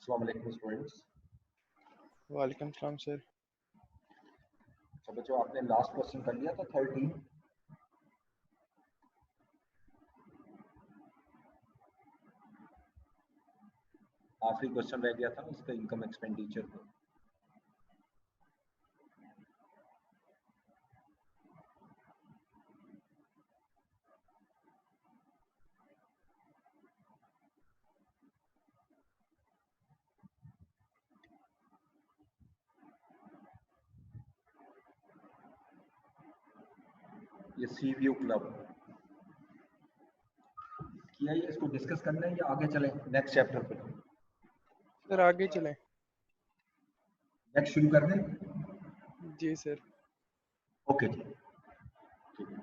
अस्सलाम वालेकुम स्टूडेंट्स। वालेकुम सलाम सर। तो बच्चों आपने लास्ट क्वेश्चन कर लिया था 13। आखिरी क्वेश्चन रह गया था उसका इनकम एक्सपेंडिचर का। ये सी व्यू क्लब किया है, इसको डिस्कस करना है या आगे चलें नेक्स्ट चैप्टर पे? सर आगे चलें। नेक्स्ट शुरू कर दें? जी सर। ओके जी, ठीक है।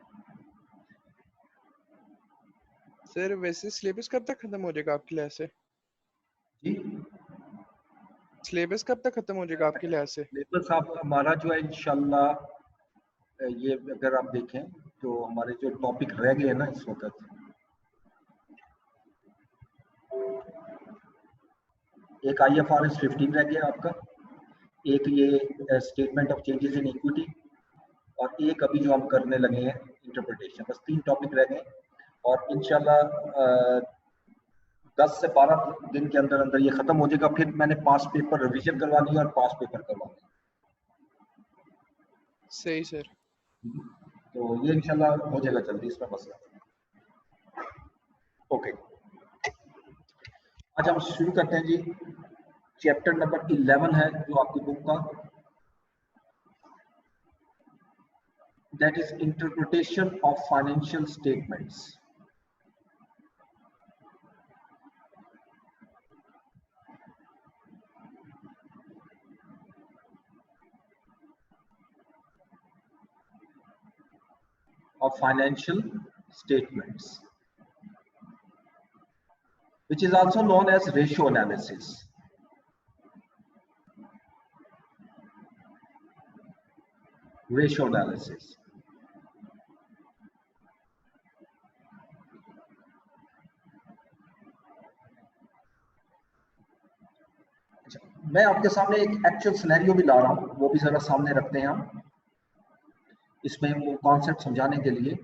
सर वैसे सिलेबस कब तक खत्म हो जाएगा आपके लिहाज से? जी, सिलेबस कब तक खत्म हो जाएगा आपके लिहाज से? सिलेबस आप हमारा जो है इंशाल्लाह, ये अगर आप देखें तो हमारे जो टॉपिक रह गए हैं ना इस वक्त, एक IFRS 15 रह गया आपका, एक ये statement of changes in equity, और एक अभी जो हम करने लगे हैं इंटरप्रिटेशन। बस 3 टॉपिक रह गए और इंशाल्लाह 10 से 12 दिन के अंदर अंदर ये खत्म हो जाएगा। फिर मैंने पास पेपर रिवीजन करवा दिया और पास पेपर करवा दिया। सही सर। तो ये इंशाल्लाह हो जाएगा जल्दी, इसमें मसला। ओके, आज हम शुरू करते हैं जी। चैप्टर नंबर 11 है जो आपकी बुक का, that is interpretation of financial statements. of financial statements, which is also known as ratio analysis. Ratio analysis. मैं आपके सामने एक एक्चुअल सिनेरियो भी ला रहा हूं, वो भी जरा सामने रखते हैं हम इसमें वो कॉन्सेप्ट समझाने के लिए।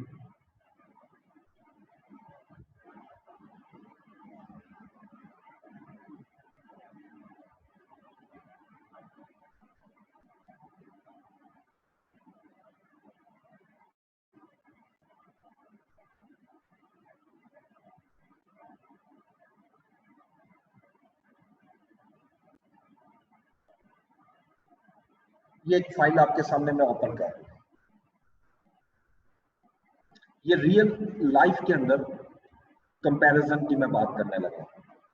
ये फाइल आपके सामने मैं ओपन कर रहा हूं। ये रियल लाइफ के अंदर कंपैरिजन की मैं बात करने लगा,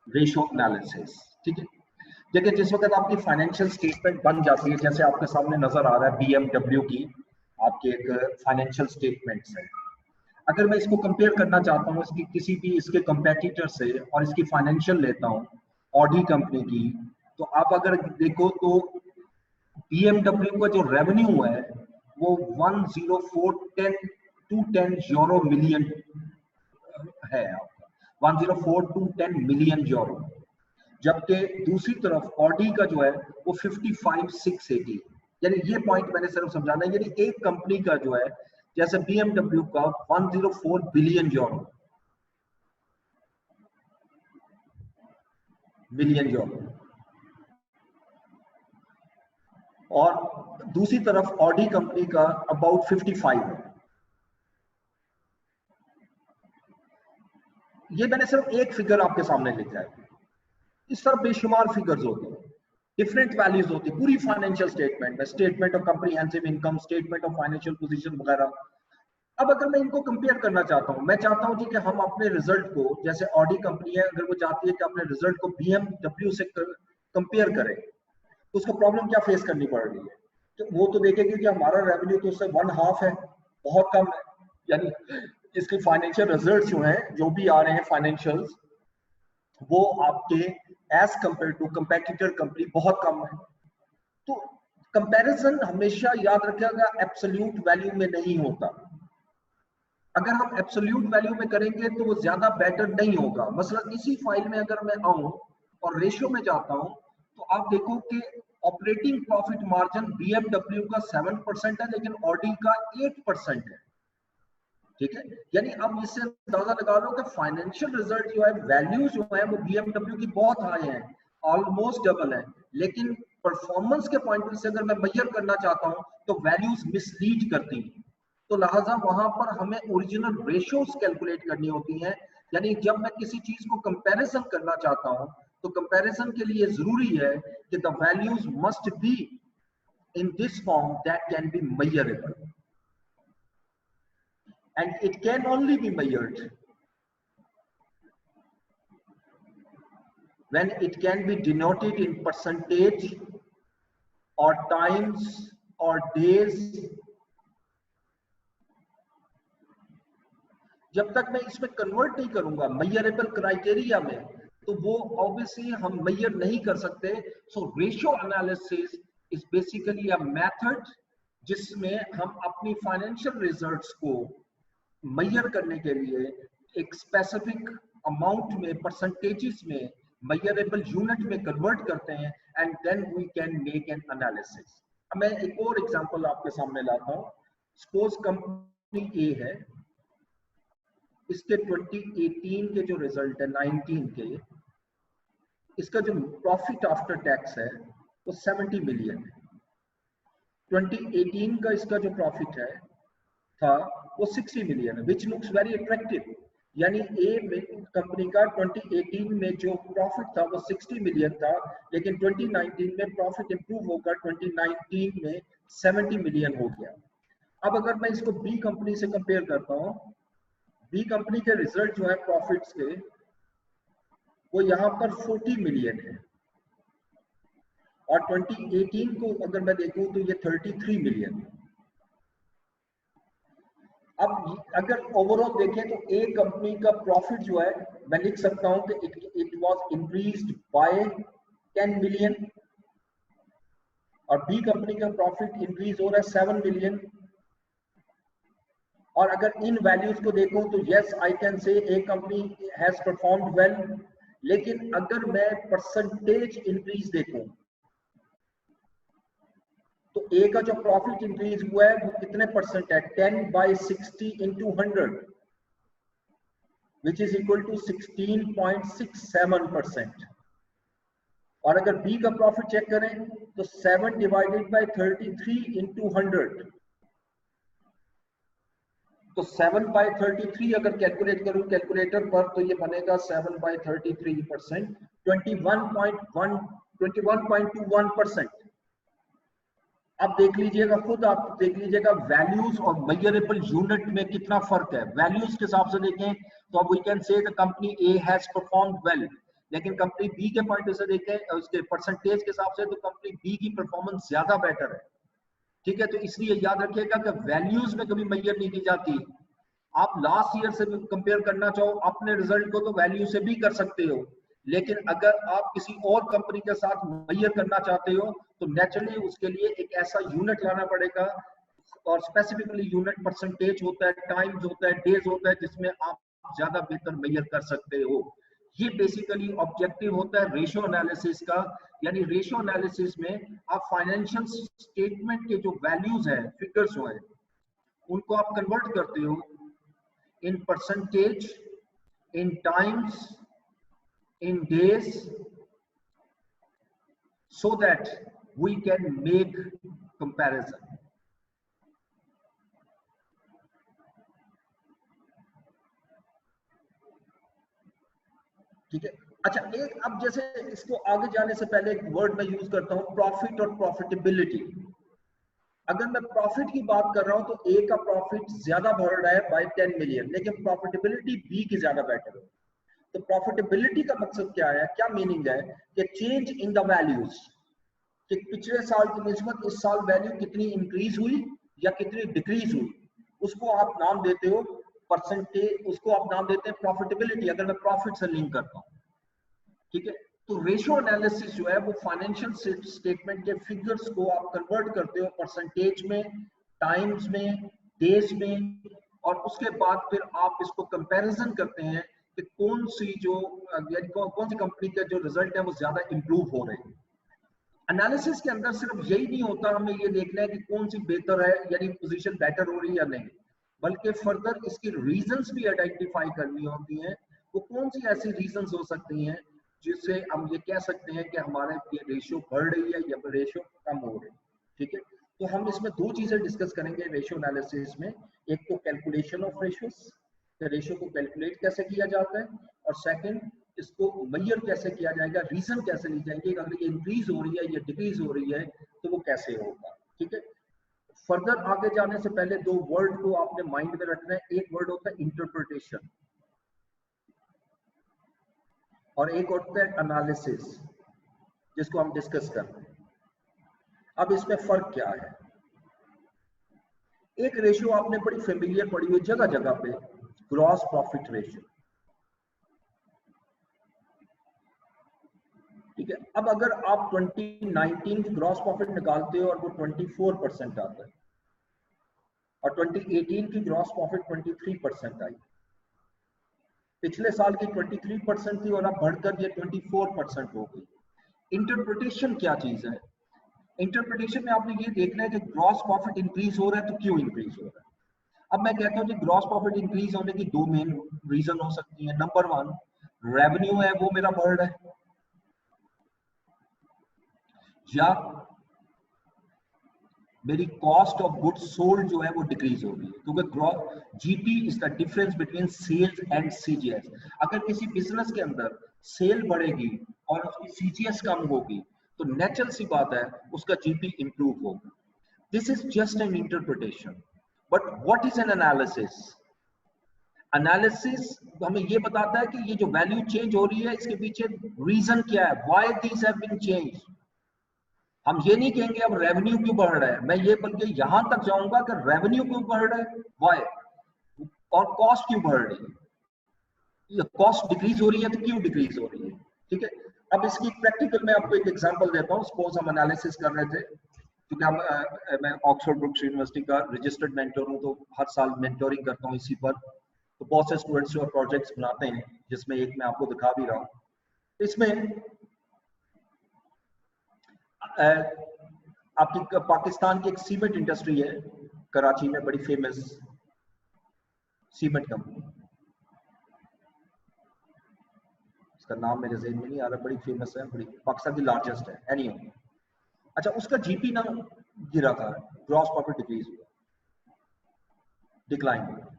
रेशियो एनालिसिस। ठीक है, देखिए जिस वक्त आपकी फाइनेंशियल स्टेटमेंट बन जाती है, जैसे आपके सामने नजर आ रहा है BMW की आपके एक फाइनेंशियल स्टेटमेंट्स है। अगर मैं इसको कंपेयर करना चाहता हूँ इसकी किसी भी इसके कंपेटिटर से और इसकी फाइनेंशियल लेता हूँ ऑडी कंपनी की, तो आप अगर देखो तो BMW का जो रेवेन्यू है वो 10410 यूरो मिलियन है आपका, 10410 मिलियन यूरो। जबकि दूसरी तरफ ऑडी का जो है वो 55,680। यानी ये पॉइंट मैंने सिर्फ समझाना है, यानी एक कंपनी का जो है जैसे BMW का 104 बिलियन यूरो, बिलियन यूरो, और दूसरी तरफ ऑडी कंपनी का अबाउट 55 है। ये मैंने सिर्फ एक फिगर आपके सामने लिखा है, इस तरह बेशुमार फिगर्स होते हैं, डिफरेंट वैल्यूज होती है पूरी फाइनेंशियल स्टेटमेंट में, statement of comprehensive income, statement of financial position वगैरह। अब अगर मैं इनको कंपेयर करना चाहता हूं, मैं चाहता हूं जी कि हम अपने रिजल्ट को, जैसे ऑडी कंपनी है अगर वो चाहती है कि अपने रिजल्ट को BMW से कंपेयर करें, तो उसको प्रॉब्लम क्या फेस करनी पड़ रही है? तो वो तो देखेगी कि हमारा रेवेन्यू तो उससे 1/2 है, बहुत कम है, यानी इसकी फाइनेंशियल रिजल्ट जो हैं जो भी आ रहे हैं फाइनेंशियल्स, वो आपके as compare to competitor company बहुत कम है। तो कंपैरिजन हमेशा याद रखिएगा एब्सोल्यूट वैल्यू में नहीं होता। अगर हम एब्सोल्यूट वैल्यू में करेंगे तो वो ज्यादा बेटर नहीं होगा। मसलन इसी फाइल में अगर मैं आऊं और रेशियो में जाता हूं तो आप देखो कि ऑपरेटिंग प्रॉफिट मार्जिन BMW का 7% है लेकिन ऑडी का 8% है। ठीक है, यानी अब इससे अंदाजा लगा लो कि फाइनेंशियल रिजल्ट जो है, वैल्यू जो है वो BMW की बहुत हाई है, ऑलमोस्ट डबल है, लेकिन परफॉर्मेंस के पॉइंट से अगर मैं मेजर करना चाहता हूं तो वैल्यूज मिसलीड करती हैं। तो लिहाजा वहां पर हमें ओरिजिनल रेशियोज कैलकुलेट करनी होती हैं। यानी जब मैं किसी चीज को कंपैरिजन करना चाहता हूं तो कंपैरिजन के लिए जरूरी है कि the values must be in this form that can be measurable, and it can only be measured when it can be denoted in percentage or times or days। जब तक मैं इसमें कन्वर्ट नहीं करूंगा मेजरेबल क्राइटेरिया में तो वो obviously हम मेजर नहीं कर सकते। So ratio analysis is basically a method जिसमें हम अपनी फाइनेंशियल रिजल्ट्स को मेजर करने के लिए एक स्पेसिफिक अमाउंट में, परसेंटेजेस में, मेजरेबल यूनिट में कन्वर्ट करते हैं and then we can make an analysis. अब मैं एक और एग्जांपल आपके सामने लाता हूं। सपोज कंपनी ए है, इसके 2018 के जो रिजल्ट है 19 के, इसका जो प्रॉफिट आफ्टर टैक्स है वो 70 मिलियन है। 2018 का इसका जो प्रॉफिट है था वो 60 मिलियन है, विच लुक्स वेरी अट्रैक्टिव। यानी ए कंपनी का 2018 में जो प्रॉफिट था वो 60 मिलियन था, लेकिन 2019 में प्रॉफिट इंप्रूव होकर 2019 में 70 मिलियन हो गया। अब अगर मैं इसको बी कंपनी से कंपेयर करता हूं, बी कंपनी के रिजल्ट जो है प्रॉफिट्स के वो यहां पर 40 मिलियन है और 2018 को अगर मैं देखूं तो ये 33 मिलियन है। अब अगर ओवरऑल देखें तो ए कंपनी का प्रॉफिट जो है मैं लिख सकता हूं कि it was increased by 10 million और बी कंपनी का प्रॉफिट इंक्रीज हो रहा है 7 मिलियन। और अगर इन वैल्यूज को देखूं तो yes I can say A company has performed well, लेकिन अगर मैं परसेंटेज इंक्रीज देखूं तो ए का जो प्रॉफिट इंक्रीज हुआ है वो कितने परसेंट है, 10/60 into 100 which is equal to 16.67%। और अगर बी का प्रॉफिट चेक करें तो 7 divided by 33 into 100, तो 7/33 अगर कैलकुलेट करूं कैलकुलेटर पर तो ये बनेगा 7/33%, 21.21% अब देख लीजिएगा, खुद आप देख लीजिएगा वैल्यूज और मेजरेबल यूनिट में कितना फर्क है। वैल्यूज के हिसाब से देखें तो अब we can say the company A has performed well, लेकिन कंपनी बी के पॉइंट से देखें उसके परसेंटेज के हिसाब से तो कंपनी बी की परफॉर्मेंस ज्यादा बेटर है। ठीक है, तो इसलिए याद रखिएगा कि वैल्यूज में कभी मेजर नहीं की जाती। आप लास्ट ईयर से कंपेयर करना चाहो अपने रिजल्ट को तो वैल्यू से भी कर सकते हो, लेकिन अगर आप किसी और कंपनी के साथ मेजर करना चाहते हो तो नेचुरली उसके लिए एक ऐसा यूनिट लाना पड़ेगा और स्पेसिफिकली यूनिट परसेंटेज होता है, टाइम्स होता है, डेज होता है, जिसमें आप ज्यादा बेहतर मेजर कर सकते हो। ये बेसिकली ऑब्जेक्टिव होता है रेशियो एनालिसिस का। यानी रेशियो एनालिसिस में आप फाइनेंशियल स्टेटमेंट के जो वैल्यूज है, फिगर्स जो है, उनको आप कन्वर्ट करते हो in percentage, in times, in days, so that we can make comparison। ठीक है, अच्छा एक अब जैसे इसको आगे जाने से पहले एक वर्ड मैं यूज करता हूं, प्रॉफिट और प्रॉफिटेबिलिटी। अगर मैं प्रॉफिट की बात कर रहा हूं तो ए का प्रॉफिट ज्यादा बढ़ रहा है बाय 10 मिलियन, लेकिन प्रॉफिटेबिलिटी बी की ज्यादा बेटर है। तो प्रॉफिटेबिलिटी का मकसद क्या है, क्या मीनिंग है कि चेंज इन द वैल्यूज, कि पिछले साल की निस्बत इस साल वैल्यू कितनी इंक्रीज हुई या कितनी डिक्रीज हुई, उसको आप नाम देते हो परसेंटेज, उसको आप नाम देते हैं प्रॉफिटेबिलिटी, अगर मैं प्रॉफिट से लिंक करता हूं। ठीक है, तो रेशियो एनालिसिस जो है वो फाइनेंशियल स्टेटमेंट के फिगर्स को आप कन्वर्ट करते हो परसेंटेज में, टाइम्स में, डेज में, और उसके बाद फिर आप इसको कंपैरिजन करते हैं कि कौन सी जो यानी कौन सी कंपनी के जो रिजल्ट है वो ज्यादा इंप्रूव हो रहे हैं। एनालिसिस के अंदर सिर्फ यही नहीं होता हमें ये देखना है कि कौन सी बेहतर है यानी पोजीशन बेटर हो रही है या नहीं, बल्कि फर्दर इसकी रीजंस भी आइडेंटिफाई करनी होती हैं। वो कौन सी ऐसी रीजंस हो सकती हैं जिससे हम ये कह सकते हैं कि हमारे ये रेशियो बढ़ रही है या रेशियो कम हो रही है। ठीक है, तो हम इसमें दो चीजें डिस्कस करेंगे रेशियो एनालिसिस में। एक तो कैलकुलेशन ऑफ रेशियोस, रेशियो को कैलकुलेट कैसे किया जाता है, और सेकंड इसको मेजर कैसे किया जाएगा, रीजन कैसे ली जाएंगे, अगर ये इंक्रीज हो रही है या डिक्रीज हो रही है तो वो कैसे होगा। ठीक है, फर्दर आगे जाने से पहले दो वर्ड को आपने माइंड में रखना है। एक वर्ड होता है इंटरप्रिटेशन और एक होता है एनालिसिस, जिसको हम डिस्कस कर रहे हैं। अब इसमें फर्क क्या है? एक रेशियो आपने बड़ी फेमिलियर पड़ी हुई जगह जगह पे, ग्रॉस प्रॉफिट रेशियो। ठीक है, अब अगर आप 2019 की ग्रॉस प्रॉफिट निकालते हो और वो 24% आता है और 2018 की ग्रॉस प्रॉफिट 23% आई, पिछले साल की 23% थी और अब बढ़कर ये 24% हो गई। इंटरप्रिटेशन क्या चीज है? इंटरप्रिटेशन में आपने ये देखना है कि ग्रॉस प्रॉफिट इंक्रीज हो रहा है तो क्यों इंक्रीज हो रहा है। अब मैं कहता हूँ कि ग्रॉस प्रॉफिट इंक्रीज होने की दो मेन रीजन हो सकती है। नंबर वन, रेवेन्यू है वो मेरा बढ़ रहा है, या मेरी कॉस्ट ऑफ गुड्स सोल्ड जो है वो डिक्रीज हो रही है, क्योंकि GP is the difference between sales and CGS. अगर किसी बिजनेस के अंदर सेल बढ़ेगी और उसकी सीजीएस कम होगी तो नेचुरल सी बात है उसका जीपी इंप्रूव होगा। This is just an interpretation, but what is an analysis? Analysis हमें ये बताता है कि ये जो वैल्यू चेंज हो रही है इसके पीछे रीजन क्या है, why these have been changed. हम ये नहीं कहेंगे अब रेवेन्यू क्यों बढ़ रहा है, मैं ये बल्कि यहां तक जाऊंगा कि रेवेन्यू क्यों बढ़ रहा है, व्हाई, और कॉस्ट क्यों बढ़ रही है। कॉस्ट डिक्रीज हो रही है तो क्यों डिक्रीज हो रही है। ठीक है, अब इसकी प्रैक्टिकल में आपको एक एग्जांपल देता हूं। सपोज हम एनालिसिस कर रहे थे, क्योंकि मैं ऑक्सफोर्ड ब्रुक्स यूनिवर्सिटी का रजिस्टर्ड मेंटर हूं, तो हर साल मेंटोरिंग करता हूं इसी पर। तो बहुत से स्टूडेंट्स जो प्रोजेक्ट्स बनाते हैं, जिसमें एक मैं आपको दिखा भी रहा हूं। इसमें आपकी पाकिस्तान की एक सीमेंट इंडस्ट्री है कराची में, बड़ी फेमस सीमेंट कंपनी, इसका नाम मेरे ज़हन में नहीं आ रहा, बड़ी फेमस है, बड़ी पाकिस्तान की लार्जेस्ट है। एनीवे, अच्छा, उसका जीपी ना गिरा था, ग्रॉस प्रॉफिट डिक्रीज हुआ, डिक्लाइन हुआ।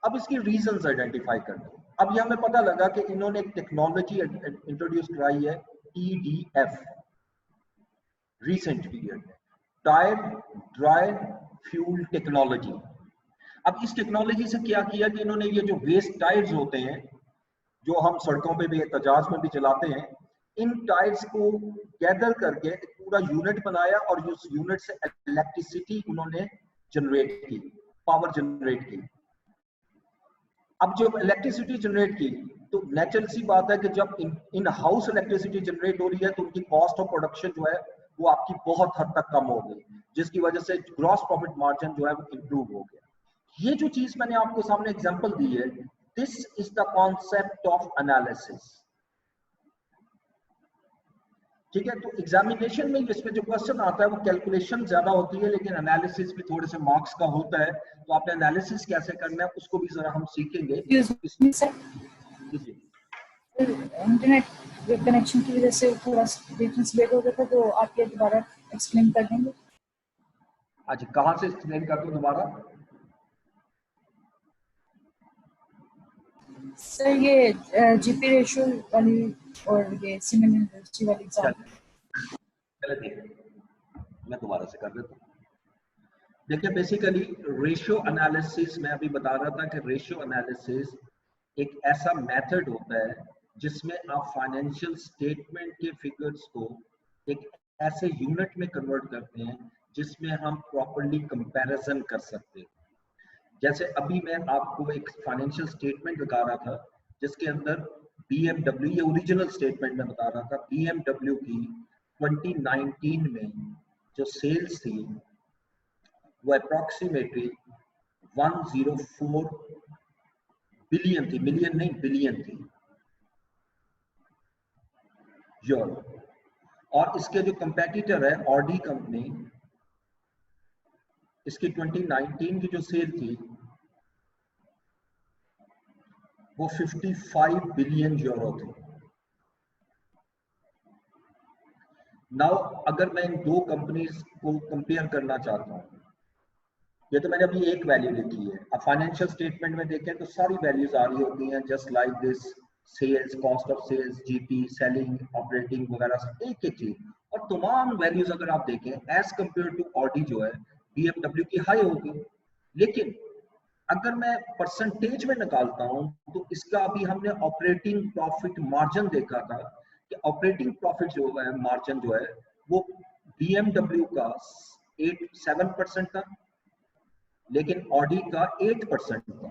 अब इसकी रीजंस आइडेंटिफाई करना। अब ये हमें पता लगा कि इन्होंने एक टेक्नोलॉजी इंट्रोड्यूस कराई है, टीडीएफ, रिसेंट पीरियड में, टायर ड्राई फ्यूल टेक्नोलॉजी। अब इस टेक्नोलॉजी से क्या किया कि इन्होंने ये जो वेस्ट टायर्स होते हैं जो हम सड़कों पे भी एहतजाज में भी चलाते हैं, इन टायर्स को गैदर करके एक पूरा यूनिट बनाया और उस यूनिट से इलेक्ट्रिसिटी उन्होंने जनरेट की, पावर जनरेट की। अब जब इलेक्ट्रिसिटी जनरेट की तो नेचुरल सी बात है कि जब इन हाउस इलेक्ट्रिसिटी जनरेट हो रही है तो उनकी कॉस्ट ऑफ प्रोडक्शन जो है वो आपकी बहुत हद तक कम हो गई, जिसकी वजह से ग्रॉस प्रॉफिट मार्जिन जो है वो इंप्रूव हो गया। ये जो चीज मैंने आपको सामने एग्जांपल दी है, this is the concept of analysis. ठीक है, तो एग्जामिनेशन में इसमें जो क्वेश्चन आता है वो कैलकुलेशन ज्यादा होती है, लेकिन एनालिसिस भी थोड़े से मार्क्स का होता है। तो आपने एनालिसिस कैसे करना है उसको भी जरा हम सीखेंगे। इंटरनेट कनेक्शन की वजह से थोड़ा डिफरेंस लेट हो गया था, तो आप ये दोबारा एक्सप्लेन कर देंगे? अच्छा, कहाँ से एक्सप्लेन कर दूं दोबारा? सर ये जीपी रेशियो वाली और ये सीमेंट इंडस्ट्री वाली एग्जांपल। चलिए मैं दोबारा से कर देता हूँ। देखिए, बेसिकली रेशियो एनालिसिस में अभी बता रहा था कि रेशियो एनालिसिस एक ऐसा मेथड होता है जिसमें आप फाइनेंशियल स्टेटमेंट के फिगर्स को एक ऐसे यूनिट में कन्वर्ट करते हैं जिसमें हम प्रॉपर्ली कंपैरिजन कर सकते हैं। जैसे अभी मैं आपको एक फाइनेंशियल स्टेटमेंट दिखा रहा था जिसके अंदर BMW, ये ओरिजिनल स्टेटमेंट में बता रहा था, BMW की 2019 में जो सेल्स थी वो अप्रॉक्सीमेटली 104 बिलियन थी, मिलियन नहीं बिलियन थी यूरो। और इसके जो कंपेटिटर है ऑडी कंपनी, इसकी 2019 की जो सेल थी वो 55 बिलियन यूरो थी। नाउ अगर मैं इन दो कंपनीज को कंपेयर करना चाहता हूं, ये तो मैंने अभी एक वैल्यू लिखी है, अब फाइनेंशियल स्टेटमेंट में देखें तो सारी वैल्यूज आ रही होती हैं just like this, sales, cost of sales, GP, selling, operating वगैरह, एक एक चीज। और तमाम वैल्यूज अगर आप देखें एज कंपेयर टू ऑडी जो है बीएमडब्ल्यू की हाई होगी। लेकिन अगर मैं परसेंटेज में निकालता हूं तो इसका अभी हमने ऑपरेटिंग प्रॉफिट मार्जिन देखा था कि ऑपरेटिंग प्रॉफिट जो है मार्जिन जो है वो बीएमडब्ल्यू का 7% था, लेकिन ऑडी का 8% था।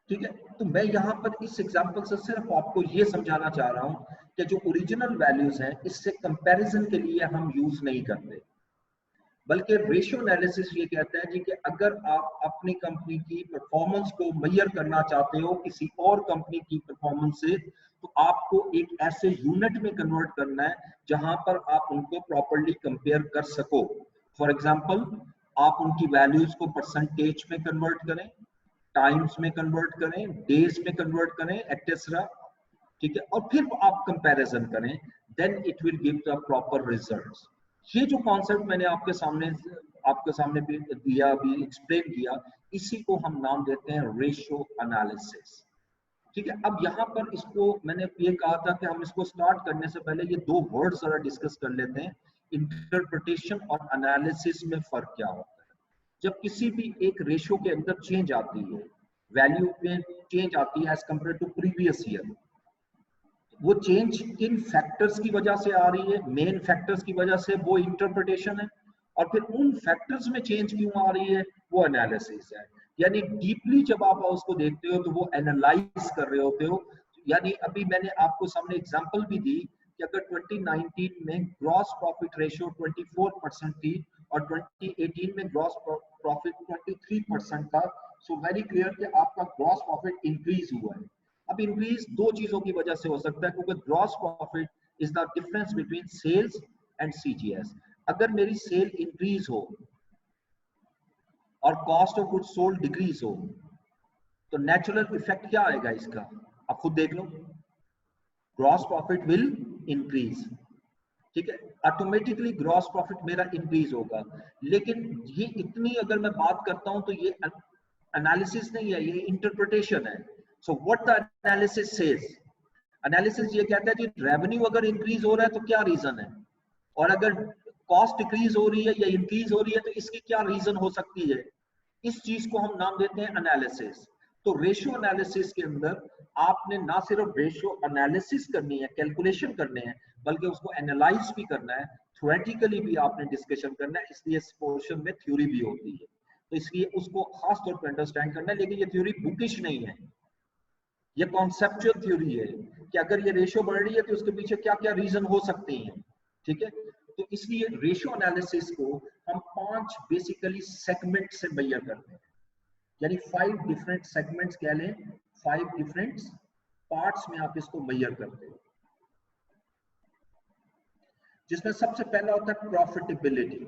ठीक है, तो मैं यहां पर इस एग्जांपल से सिर्फ आपको ये समझाना चाह रहा हूं कि जो ओरिजिनल वैल्यूज हैं इससे कंपैरिजन के लिए हम यूज नहीं करते, बल्कि रेशियो एनालिसिस ये कहता है जी कि अगर आप अपनी कंपनी की परफॉर्मेंस को मेजर करना चाहते हो किसी और कंपनी की परफॉर्मेंस से, तो आपको एक ऐसे यूनिट में कन्वर्ट करना है जहां पर आप उनको प्रॉपर्ली कंपेयर कर सको। फॉर एग्जांपल, आप उनकी वैल्यूज को परसेंटेज में कन्वर्ट करें, टाइम्स में कन्वर्ट करें, डेज में कन्वर्ट करें, एक्सेट्रा। ठीक है, और फिर आप कंपैरिजन करें, then it will give the proper results. ये जो कॉन्सेप्ट मैंने आपके सामने भी दिया, अभी एक्सप्लेन किया, इसी को हम नाम देते हैं रेशियो एनालिसिस। ठीक है, अब यहाँ पर इसको मैंने ये कहा था कि हम इसको स्टार्ट करने से पहले ये दो वर्ड जरा डिस्कस कर लेते हैं, इंटरप्रिटेशन और एनालिसिस में फर्क क्या होता है। जब किसी भी एक रेशियो के अंदर चेंज आती है, वैल्यू में चेंज आती है as compare to previous year, वो चेंज किन फैक्टर्स की वजह से आ रही है, मेन फैक्टर्स की वजह से, वो इंटरप्रिटेशन है। और फिर उन फैक्टर्स में चेंज क्यों आ रही है, वो एनालिसिस है। यानी डीपली जब आप उसको देखते हो तो वो एनालाइज कर रहे होते हो। यानी अभी मैंने आपको सामने एग्जांपल भी दी कि अगर 2019 में ग्रॉस प्रॉफिट रेशियो 24% थी और 2018 में ग्रॉस प्रॉफिट 23% था, सो वेरी क्लियर कि आपका ग्रॉस प्रॉफिट इंक्रीज हुआ है। अब इंक्रीज दो चीजों की वजह से हो सकता है, क्योंकि gross profit is the difference between sales and CGS. अगर मेरी सेल इंक्रीज हो और cost of goods sold decrease हो तो नेचुरल इफेक्ट क्या आएगा इसका, आप खुद देख लो, ग्रॉस प्रॉफिट विल इंक्रीज। ठीक है, ऑटोमेटिकली ग्रॉस प्रॉफिट मेरा इंक्रीज होगा। लेकिन ये इतनी अगर मैं बात करता हूं तो ये एनालिसिस नहीं है, ये इंटरप्रिटेशन है। So what the analysis says, analysis ये कहता है कि रेवेन्यू अगर इंक्रीज हो रहा है तो क्या रीजन है, और अगर कॉस्ट डिक्रीज हो रही है या इंक्रीज हो रही है तो इसकी क्या रीजन हो सकती है। इस चीज को हम नाम देते हैं एनालिसिस। तो रेशियो एनालिसिस के अंदर आपने ना सिर्फ रेशियो एनालिसिस करनी है, कैलकुलेशन करने हैं, बल्कि उसको एनालाइज भी करना है, थ्योरेटिकली भी आपने डिस्कशन करना है। इसलिए इस पोर्शन में थ्योरी भी होती है, तो इसलिए उसको खास तौर पर अंडरस्टैंड करना है। लेकिन ये थ्योरी बुकिश नहीं है, ये कॉन्सेप्चुअल थ्योरी है कि अगर ये रेशियो बढ़ रही है तो उसके पीछे क्या क्या रीजन हो सकते हैं। ठीक है, तो इसलिए रेशियो एनालिसिस को हम 5 बेसिकली सेगमेंट से मेजर करते हैं, यानी 5 डिफरेंट सेगमेंट्स कह लें, 5 डिफरेंट पार्ट्स में आप इसको मेजर करते हो, जिसमें सबसे पहला होता है प्रॉफिटेबिलिटी।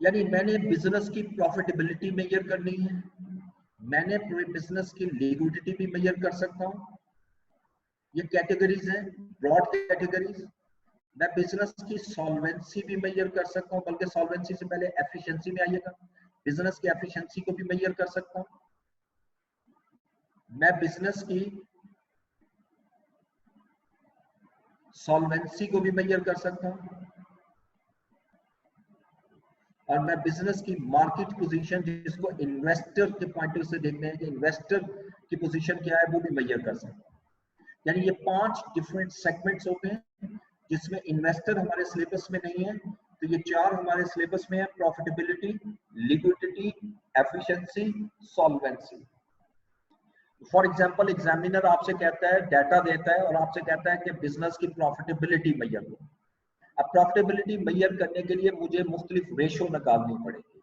यानी मैंने बिजनेस की प्रॉफिटेबिलिटी मेजर करनी है, मैंने पूरे बिजनेस की लिक्विडिटी भी मेजर कर सकता हूं। ये कैटेगरीज हैं, ब्रॉड कैटेगरीज। मैं बिजनेस की सॉल्वेंसी भी मेजर कर सकता हूं, बल्कि सॉल्वेंसी से पहले एफिशिएंसी में आइएगा, बिजनेस की एफिशिएंसी को भी मेजर कर सकता हूं। मैं बिजनेस की सॉल्वेंसी को भी मेजर कर सकता हूं, और मैं बिजनेस की मार्केट पोजीशन, जिसको इन्वेस्टर के पॉइंट ऑफ से देखते हैं कि इन्वेस्टर की पोजीशन क्या है, वो भी मेजर कर सकते हैं। यानी ये 5 डिफरेंट सेगमेंट्स होते हैं, जिसमें इन्वेस्टर हमारे सिलेबस में नहीं है, तो ये 4 हमारे सिलेबस में है, profitability, liquidity, efficiency, solvency. For example, examiner आपसे कहता है, डाटा देता है और आपसे कहता है कि बिजनेस की प्रॉफिटेबिलिटी मेजर करो, अब प्रॉफिटेबिलिटी मेजर करने के लिए मुझे मुख्तलिफ रेशो निकालनी पड़ेगी।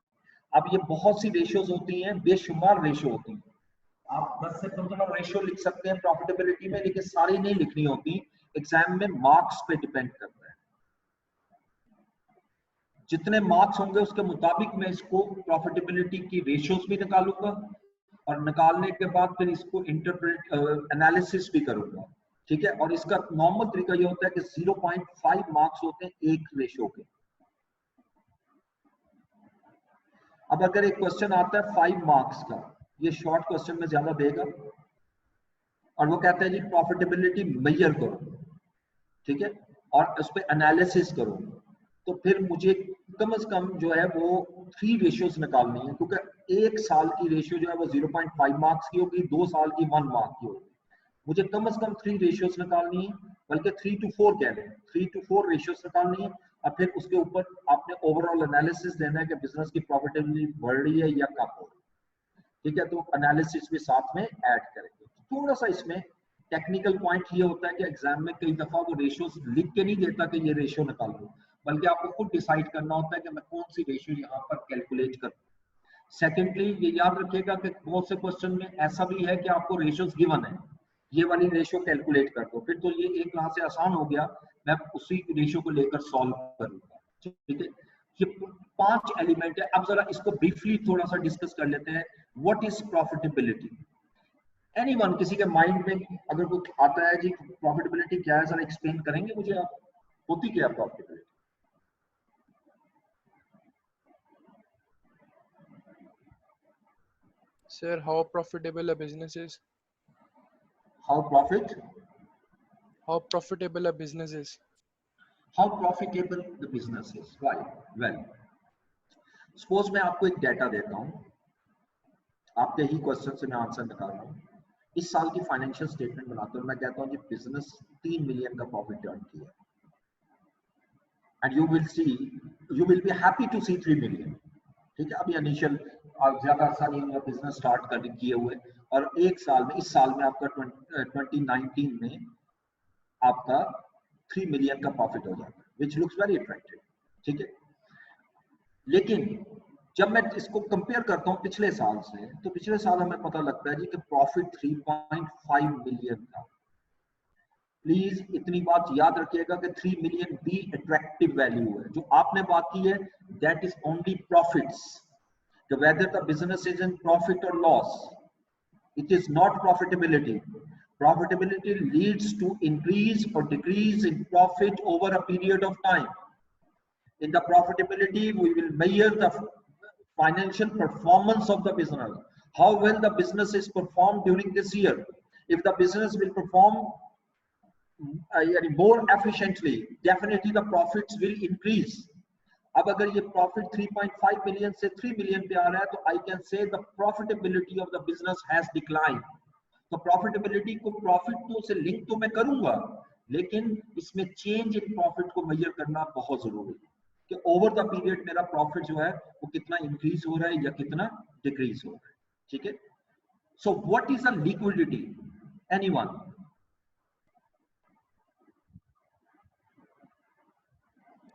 अब ये बहुत सी रेशोज होती हैं, बेशुमार रेशो होती हैं। आप 10 से 15 रेशो लिख सकते हैं प्रॉफिटेबिलिटी में, लेकिन सारी नहीं लिखनी होती। एग्जाम में मार्क्स पे डिपेंड करता है, जितने मार्क्स होंगे उसके मुताबिक मैं इसको प्रॉफिटेबिलिटी की रेशियोज भी निकालूंगा और निकालने के बाद फिर इसको इंटरप्रेट एनालिसिस भी करूंगा, ठीक है। और इसका नॉर्मल तरीका ये होता है कि 0.5 मार्क्स होते हैं एक रेशियो के। अब अगर एक क्वेश्चन आता है 5 मार्क्स का, ये शॉर्ट क्वेश्चन में ज्यादा देगा, और वो कहता है जी प्रॉफिटेबिलिटी मेजर करो, ठीक है, और उस पर एनालिसिस करो, तो फिर मुझे कम से कम जो है वो 3 रेशियोज निकालनी है, क्योंकि एक साल की रेशियो जो है वो 0.5 मार्क्स की होगी, 2 साल की 1 मार्क की होगी। मुझे कम से कम 3 रेशियोज निकालनी है, बल्कि 3 to 4 कह लें, 3 to 4 रेशियोज निकालनी है। और फिर उसके ऊपर आपने ओवरऑल एनालिसिस देना है कि बिजनेस की प्रॉफिटेबिलिटी बढ़ रही है या कम हो रही है, ठीक है। तो एनालिसिस भी साथ में ऐड करेंगे। थोड़ा सा इसमें टेक्निकल पॉइंट ये होता है कि एग्जाम में कई दफा वो रेशियोज लिख के नहीं देता कि ये रेशियो निकालो, बल्कि आपको खुद डिसाइड करना होता है कि मैं कौन सी रेशियो यहाँ पर कैलकुलेट करूँ। सेकेंडली ये याद रखिएगा कि बहुत से क्वेश्चन में ऐसा भी है कि आपको रेशियोज गिवन है, ये वाली रेशियो कैलकुलेट कर दो, फिर तो ये एक यहाँ से आसान हो गया, मैं उसी रेशियो को लेकर सॉल्व करूंगा, ठीक है। ये 5 एलिमेंट है। अब जरा इसको ब्रीफली थोड़ा सा डिस्कस कर लेते हैं। What is profitability? एनीवन, किसी के माइंड में अगर कुछ आता है जी प्रॉफिटेबिलिटी क्या है, जरा एक्सप्लेन करेंगे मुझे आप, होती क्या है profitability? Sir, how profitable a business is? How How profitable a business is? how profitable the business is? Right. Well, suppose मैं आपको एक डेटा देता हूँ, आपके ही क्वेश्चन से मैं आंसर निकाल रहा हूँ। इस साल की फाइनेंशियल स्टेटमेंट बनाते हैं, मैं कहता हूँ जी बिजनेस 3 मिलियन का प्रॉफिट अर्न किया, and you will be happy to see 3 million, ठीक है। अभी इनिशियल ज्यादा अर्सा नहीं हुआ बिजनेस स्टार्ट कर किए हुए, और एक साल में, इस साल में आपका 2019 में आपका 3 मिलियन का प्रॉफिट हो जाता है, विच लुक्स वेरी अट्रैक्टिव, ठीक है। लेकिन जब मैं इसको कंपेयर करता हूं पिछले साल से, तो पिछले साल हमें पता लगता है जी कि प्रॉफिट 3.5 मिलियन था। प्लीज इतनी बात याद रखिएगा कि 3 मिलियन भी अट्रैक्टिव वैल्यू है। जो आपने बात की है that is only profits, whether the business is in profit or loss, it is not profitability. Profitability leads to increase or decrease in profit over a period of time. In the profitability, we will measure the financial performance of the business, how well the business is performed during this year. If the business will perform more efficiently, definitely the profits will increase. अब अगर ये profit 3.5 million से 3 million पे आ रहा है, तो I can say the profitability of the business has decline. तो profitability को प्रॉफिट तो से लिंक तो मैं करूंगा, लेकिन इसमें चेंज इन प्रॉफिट को मेजर करना बहुत जरूरी है कि ओवर द पीरियड मेरा प्रॉफिट जो है वो कितना इंक्रीज हो रहा है या कितना डिक्रीज हो रहा है, ठीक है। So what is a liquidity? Anyone?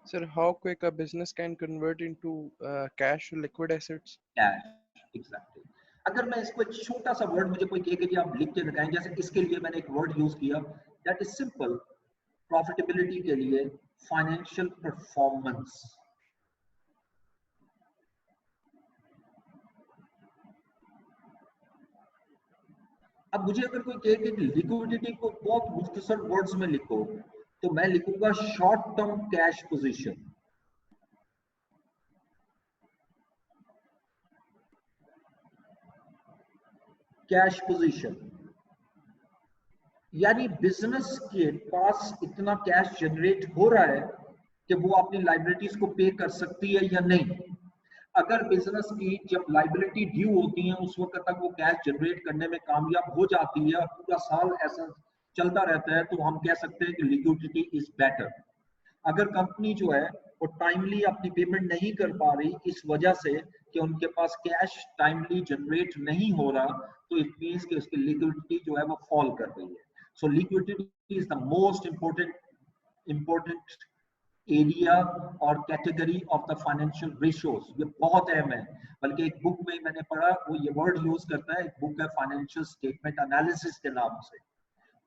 Sir, how quick a business can convert into cash or liquid assets? Cash, exactly. अगर मैं इसको एक छोटा सा वर्ड मुझे कोई कहे कि आप लिख के दिखाएं, जैसे इसके लिए मैंने एक वर्ड यूज किया, दैट इज सिंपल। प्रॉफिटेबिलिटी के लिए फाइनेंशियल परफॉर्मेंस। अब मुझे अगर कोई कहे कि लिक्विडिटी को बहुत मुख्तसर वर्ड्स में लिखो, तो मैं लिखूंगा short term cash position. Cash position यानी बिजनेस के पास इतना कैश जनरेट हो रहा है कि वो अपनी लाइबिलिटीज को पे कर सकती है या नहीं। अगर बिजनेस की जब लाइबिलिटी ड्यू होती है उस वक्त तक वो कैश जनरेट करने में कामयाब हो जाती है और पूरा साल ऐसा चलता रहता है, तो हम कह सकते हैं कि लिक्विडिटी इज बेटर। अगर कंपनी जो है वो टाइमली अपनी पेमेंट नहीं कर पा रही इस वजह से कि उनके पास कैश टाइमली जनरेट नहीं हो रहा, तो इट मींस कि उसकी लिक्विडिटी जो है वो फॉल कर रही है। So liquidity is the most important area और category of the financial ratios, ये बहुत अहम है। बल्कि एक बुक में मैंने पढ़ा, वो ये वर्ड यूज करता है, एक बुक है फाइनेंशियल स्टेटमेंट एनालिसिस के नाम से।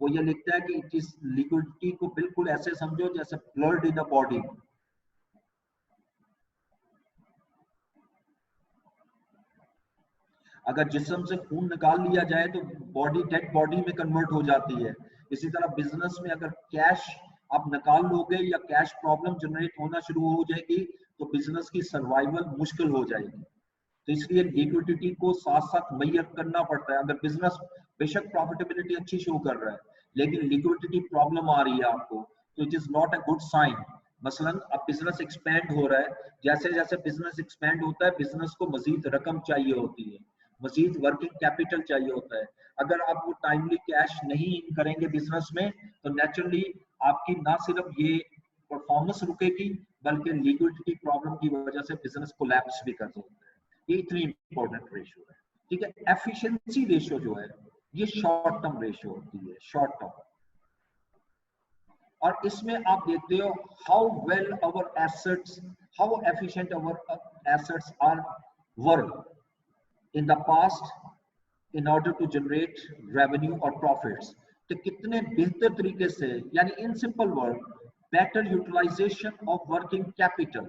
वो ये लिखता है कि इट इज लिक्विडिटी को बिल्कुल ऐसे समझो जैसे ब्लड इन अ बॉडी। अगर जिस्म से खून निकाल लिया जाए तो बॉडी डेड बॉडी में कन्वर्ट हो जाती है। इसी तरह बिजनेस में अगर कैश आप निकाल लोगे या कैश प्रॉब्लम जनरेट होना शुरू हो जाएगी तो बिजनेस की सर्वाइवल मुश्किल हो जाएगी। तो इसलिए लिक्विडिटी को साथ साथ मुहैया करना पड़ता है। अगर बिजनेस बेशक प्रॉफिटेबिलिटी अच्छी शो कर रहा है लेकिन लिक्विडिटी प्रॉब्लम आ रही है आपको, तो it is not a good sign. मसलन अब बिजनेस एक्सपेंड हो रहा है, जैसे जैसे बिजनेस एक्सपेंड होता है बिजनेस को मजीद रकम चाहिए होती है, मजीद वर्किंग कैपिटल चाहिए होता है। अगर आप वो टाइमली कैश नहीं करेंगे बिजनेस में तो नेचुरली आपकी ना सिर्फ ये परफॉर्मेंस रुकेगी बल्कि लिक्विडिटी प्रॉब्लम की वजह से बिजनेस कोलैप्स भी कर सकता है। ये इतनी इंपॉर्टेंट रेशियो है। ठीक है, एफिशिएंसी रेशियो जो है ये शॉर्ट टर्म रेशियो होती है, शॉर्ट टर्म। और इसमें आप देखते हो how well our assets, how efficient our assets are work in the past in order to generate revenue or profits। तो कितने बेहतर तरीके से, यानी in simple word better utilisation of working capital.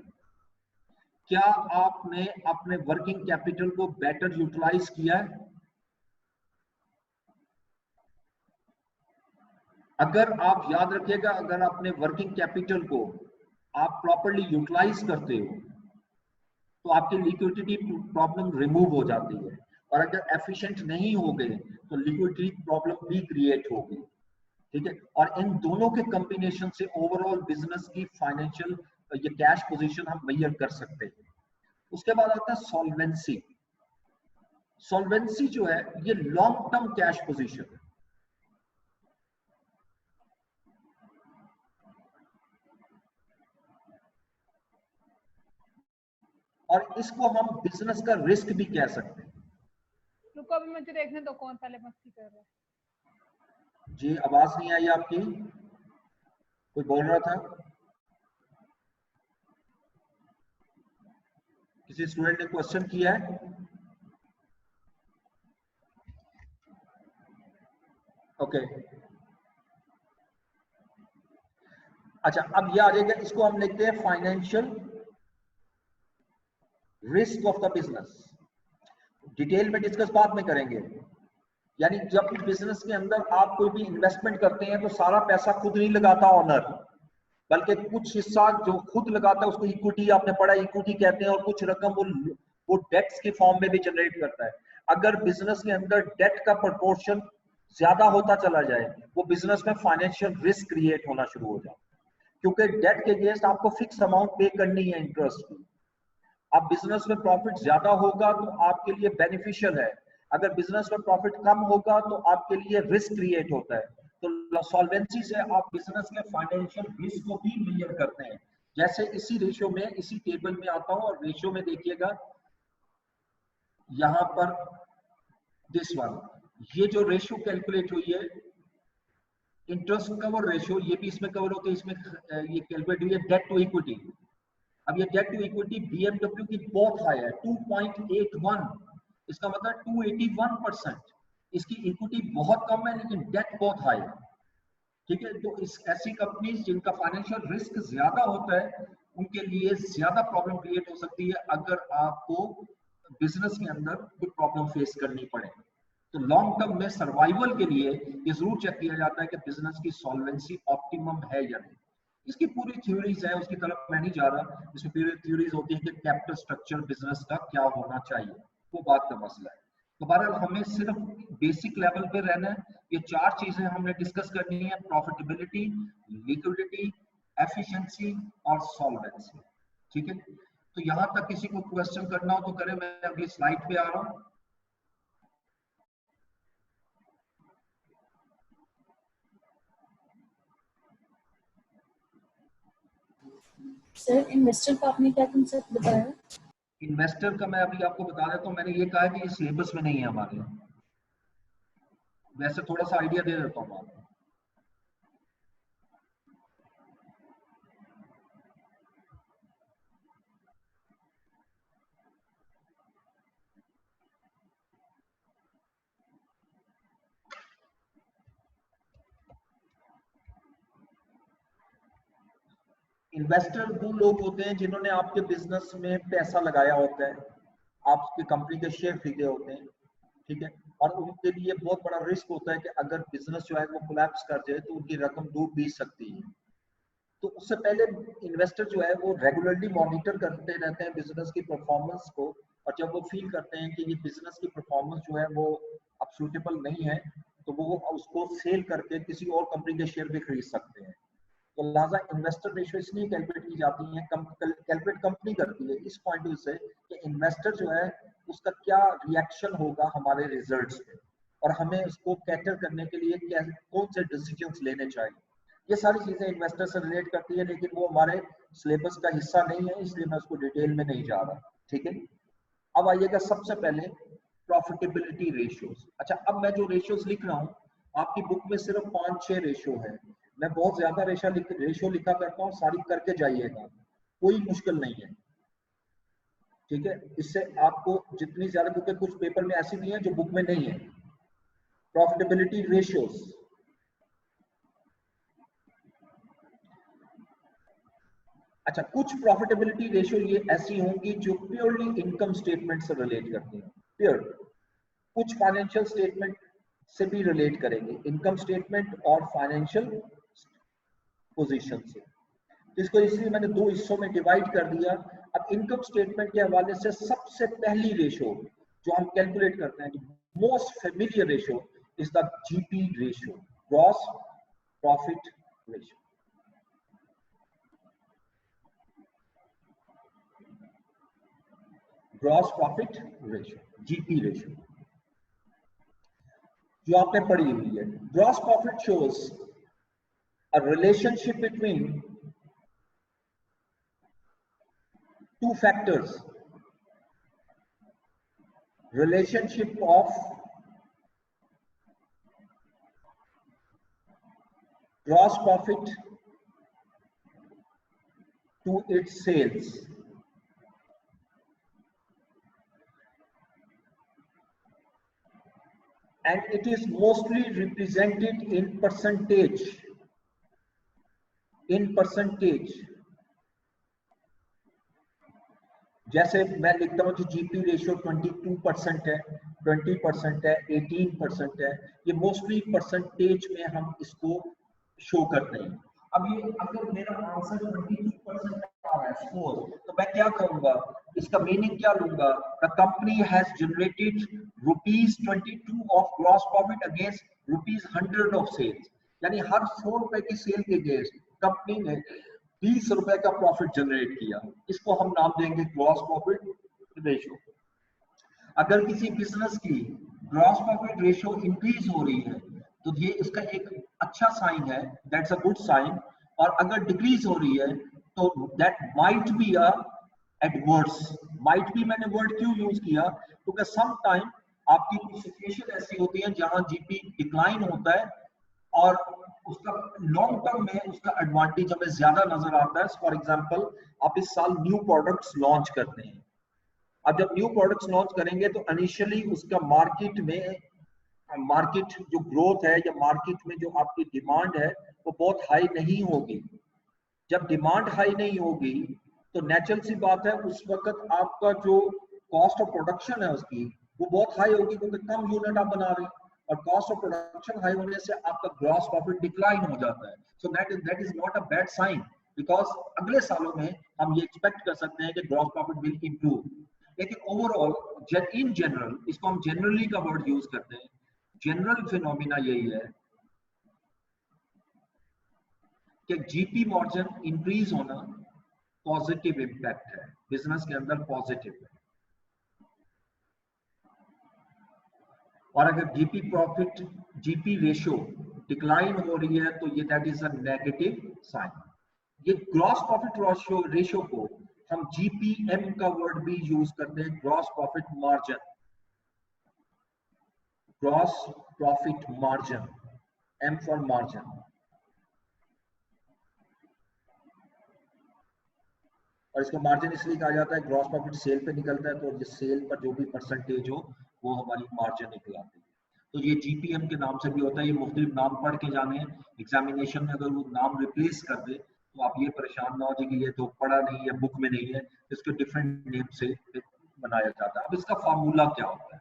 क्या आपने अपने वर्किंग कैपिटल को बेटर यूटिलाइज किया है? अगर आप याद रखिएगा, अगर अपने वर्किंग कैपिटल को आप प्रॉपर्ली यूटिलाइज करते हो तो आपकी लिक्विडिटी प्रॉब्लम रिमूव हो जाती है। और अगर एफिशिएंट नहीं हो गए तो लिक्विडिटी प्रॉब्लम भी क्रिएट होगी। ठीक है, और इन दोनों के कॉम्बिनेशन से ओवरऑल बिजनेस की फाइनेंशियल ये कैश पोजीशन हम मेजर कर सकते हैं। उसके बाद आता है सॉल्वेंसी। सॉल्वेंसी जो है ये लॉन्ग टर्म कैश पोजीशन है। और इसको हम बिजनेस का रिस्क भी कह सकते हैं। रुको अभी मुझे देखने दो कौन पहले मस्ती कर रहा है। जी आवाज नहीं आई आपकी, कोई बोल रहा था? किसी स्टूडेंट ने क्वेश्चन किया है? ओके अच्छा, अब ये आ जाएगा, इसको हम लिखते हैं financial risk of the business. Detail में डिस्कस बाद में करेंगे। यानी जब बिजनेस के अंदर आप कोई भी इन्वेस्टमेंट करते हैं तो सारा पैसा खुद नहीं लगाता ऑनर, बल्कि कुछ हिस्सा जो खुद लगाता है उसको इक्विटी, आपने पढ़ा इक्विटी कहते हैं, और कुछ रकम वो डेट्स के फॉर्म में भी जनरेट करता है। अगर बिजनेस के अंदर डेट का प्रोपोर्शन ज्यादा होता चला जाए वो बिजनेस में फाइनेंशियल रिस्क क्रिएट होना शुरू हो जाए, क्योंकि डेट के अगेंस्ट आपको फिक्स अमाउंट पे करनी है इंटरेस्ट की। अब बिजनेस में प्रॉफिट ज्यादा होगा तो आपके लिए बेनिफिशियल है, अगर बिजनेस में प्रॉफिट कम होगा तो आपके लिए रिस्क क्रिएट होता है। तो सॉल्वेंसी से आप बिजनेस के फाइनेंशियल रिस्क को भी मेजर करते हैं। जैसे इसी रेशियो में, इसी टेबल में आता हूं और रेशियो में देखिएगा यहां पर दिस वन, ये जो रेशियो कैलकुलेट हुई है इंटरेस्ट कवर रेशियो, ये भी इसमें कवर होती है, इसमें ये कैलकुलेट हुई है डेट टू इक्विटी। अब ये डेट टू इक्विटी बीएमडब्ल्यू की बहुत हाई है 2.81, इसका मतलब 281%। इसकी इक्विटी बहुत कम है लेकिन डेट बहुत हाई है। ठीक है, तो इस ऐसी कंपनी जिनका फाइनेंशियल रिस्क ज्यादा होता है उनके लिए ज्यादा प्रॉब्लम क्रिएट हो सकती है अगर आपको बिजनेस के अंदर कोई प्रॉब्लम फेस करनी पड़े। तो लॉन्ग टर्म में सर्वाइवल के लिए ये जरूर चेक किया जाता है कि बिजनेस की सॉल्वेंसी ऑप्टिमम है या नहीं। इसकी पूरी थ्योरीज है, उसकी तरफ मैं नहीं जा रहा। इसमें पूरी थ्योरीज होती है कि कैपिटल स्ट्रक्चर बिजनेस का क्या होना चाहिए, वो बात का मसला है। तो बहरहाल हमें सिर्फ बेसिक लेवल पे रहना है। ये चार चीजें हमने डिस्कस करनी है, प्रॉफिटेबिलिटी, लिक्विडिटी, एफिशिएंसी और सॉल्वेंसी। ठीक है, तो यहां तक किसी को क्वेश्चन करना हो तो करें। मैं अगली स्लाइड पे आ रहा हूं। सर इन्वेस्टर का आपने क्या कंसेप्ट बताया? इन्वेस्टर का मैं अभी आपको बता देता हूं। मैंने ये कहा कि ये सिलेबस में नहीं है हमारे, वैसे थोड़ा सा आइडिया दे देता हूं आपको। इन्वेस्टर वो लोग होते हैं जिन्होंने आपके बिजनेस में पैसा लगाया होता है, आपकी कंपनी के शेयर खरीदे होते हैं, ठीक है, और उनके लिए बहुत बड़ा रिस्क होता है कि अगर बिजनेस जो है वो कोलैप्स कर जाए तो उनकी रकम डूब भी सकती है। तो उससे पहले इन्वेस्टर जो है वो रेगुलरली मॉनिटर करते रहते हैं बिजनेस की परफॉर्मेंस को, और जब वो फील करते हैं कि ये बिजनेस की परफॉर्मेंस जो है वो अब सूटेबल नहीं है तो वो उसको सेल करके किसी और कंपनी के शेयर भी खरीद सकते हैं। तो लिहाजा इन्वेस्टर रेशियो इसलिए कैलकुलेट की जाती है, कैलकुलेट कंपनी करती है इस पॉइंट ऑफ व्यू से कि इन्वेस्टर जो है उसका क्या रिएक्शन होगा हमारे रिजल्ट्स पे, और हमें उसको कैटर करने के लिए क्या कौन से डिसीजंस लेने चाहिए। ये सारी चीजें इन्वेस्टर से रिलेट करती है, लेकिन वो हमारे सिलेबस का हिस्सा नहीं है, इसलिए मैं उसको डिटेल में नहीं जा रहा, ठीक है। अब आइएगा सबसे पहले प्रॉफिटेबिलिटी रेशियोज। अच्छा, अब मैं जो रेशियोज लिख रहा हूँ आपकी बुक में सिर्फ 5-6 रेशियो है, मैं बहुत ज्यादा रेशियो लिखा करता हूँ, सारी करके जाइएगा, कोई मुश्किल नहीं है, ठीक है। इससे आपको जितनी ज्यादा बुकें, कुछ पेपर में ऐसी भी हैं जो बुक में नहीं है। प्रॉफिटेबिलिटी रेशियोज, अच्छा, कुछ प्रॉफिटेबिलिटी रेशियो ये ऐसी होंगी जो प्योरली इनकम स्टेटमेंट से रिलेट करती हैं, प्योर, कुछ फाइनेंशियल स्टेटमेंट से भी रिलेट करेंगे, इनकम स्टेटमेंट और फाइनेंशियल पोजीशन से। इसको इसलिए मैंने दो हिस्सों में डिवाइड कर दिया। अब इनकम स्टेटमेंट के हवाले से सबसे पहली रेशियो जो हम कैलकुलेट करते हैं, most familiar ratio is the GP ratio, gross profit ratio. Gross profit ratio, GP ratio, जो आपने पढ़ी हुई है। Gross profit shows a relationship between two factors, relationship of gross profit to its sales, and it is mostly represented in percentage, जैसे मैं लिखता हूँ कि जीपी रेशियो 22% है, 20% है, 18% है, ये मोस्टली परसेंटेज में हम इसको शो करते हैं। अब ये अगर मेरा आंसर 22% आ रहा है सपोज, तो मैं क्या करूंगा, इसका मीनिंग क्या लूंगा, the company has generated ₹22 of gross profit against ₹100 of sales, यानी हर 100 रुपए की सेल के अगेंस्ट कंपनी ने 20 रुपए का प्रॉफिट जनरेट किया, इसको हम नाम देंगे ग्रॉस प्रॉफिट रेशियो। अगर किसी बिजनेस की ग्रॉस प्रॉफिट रेशियो इंक्रीज हो रही है तो ये इसका एक अच्छा साइन है, दैट्स अ गुड साइन, और अगर डिक्रीज हो रही है तो that might be a adverse. Might be मैंने वर्ड क्यों यूज किया, क्योंकि सम टाइम आपकी कुछ सिचुएशन ऐसी होती है जहां जीपी डिक्लाइन होता है और उसका लॉन्ग टर्म में उसका एडवांटेज हमें ज्यादा नजर आता है। फॉर एग्जांपल, आप इस साल न्यू प्रोडक्ट्स लॉन्च करते हैं, अब जब न्यू प्रोडक्ट्स लॉन्च करेंगे तो इनिशियली उसका मार्केट जो ग्रोथ है या मार्केट में जो आपकी डिमांड है वो बहुत हाई नहीं होगी। जब डिमांड हाई नहीं होगी तो नेचुरल सी बात है उस वक्त आपका जो कॉस्ट ऑफ प्रोडक्शन है उसकी वो बहुत हाई होगी, क्योंकि कम यूनिट आप बना रहे हैं, और कॉस्ट ऑफ प्रोडक्शन हाई होने से आपका ग्रॉस प्रॉफिट डिक्लाइन हो जाता है। So that is not a bad sign, because अगले सालों में हम ये एक्सपेक्ट कर सकते हैं कि ग्रॉस प्रॉफिट विल इंप्रूव। लेकिन ओवरऑल इन जनरल, इसको हम जनरली का वर्ड यूज करते हैं, जनरल फिनोमिना यही है कि जीपी मार्जिन इंक्रीज होना पॉजिटिव इंपैक्ट है, बिजनेस के अंदर पॉजिटिव है, और अगर जीपी रेशियो डिक्लाइन हो रही है तो ये that is a negative sign. ये ग्रॉस प्रॉफिट रेशियो को हम जीपीएम का वर्ड भी यूज करते हैं, gross profit margin, gross profit margin, M for margin. और इसको मार्जिन इसलिए कहा जाता है, ग्रॉस प्रॉफिट सेल पे निकलता है तो जिस सेल पर जो भी परसेंटेज हो वो हमारी मार्जिन निकलाती है। तो ये जीपीएम के नाम से भी होता है, ये मुख्तलिफ नाम पढ़ के जाने हैं, एग्जामिनेशन में अगर वो नाम रिप्लेस कर दे तो आप ये परेशान ना हो जी कि ये तो पढ़ा नहीं है, बुक में नहीं है, इसको डिफरेंट नेम से बनाया जाता है। अब इसका फार्मूला क्या होता है?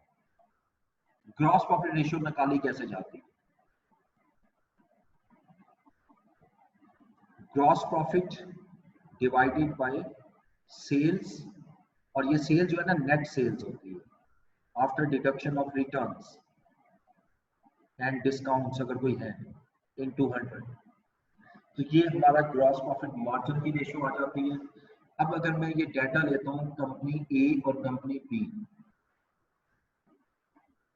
ग्रॉस प्रॉफिट रेशियो निकाली कैसे जाती है? Gross profit divided by sales, और ये सेल्स जो है ना नेट सेल्स होती है after deduction of returns and discounts अगर कोई है, इनटू 100। तो ये हमारा ग्रॉस प्रॉफिट मार्जिन की रेशियो आ जाती है। अब अगर मैं ये डाटा लेता हूँ कंपनी ए और कंपनी बी,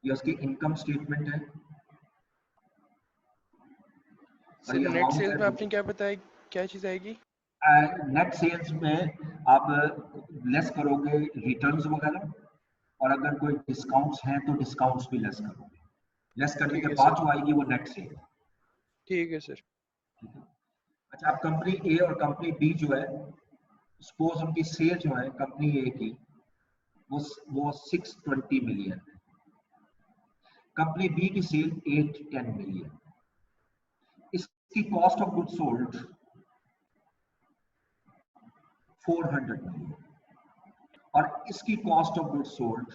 ये उसकी इनकम स्टेटमेंट है। सर नेट सेल्स में आपने क्या बताया, क्या चीज आएगी? नेट सेल्स में आप लेस करोगे रिटर्न्स वगैरह, और अगर कोई डिस्काउंट्स हैं तो डिस्काउंट्स भी लेस करोगे। लेस करने के बाद जो आएगी वो नेट सेल। ठीक है सर। अच्छा, अब कंपनी ए और कंपनी बी जो है, सपोज उनकी सेल जो है कंपनी ए की वो 620 मिलियन है, कंपनी बी की सेल 810 मिलियन। इसकी cost of good sold 400 million और इसकी cost of good sold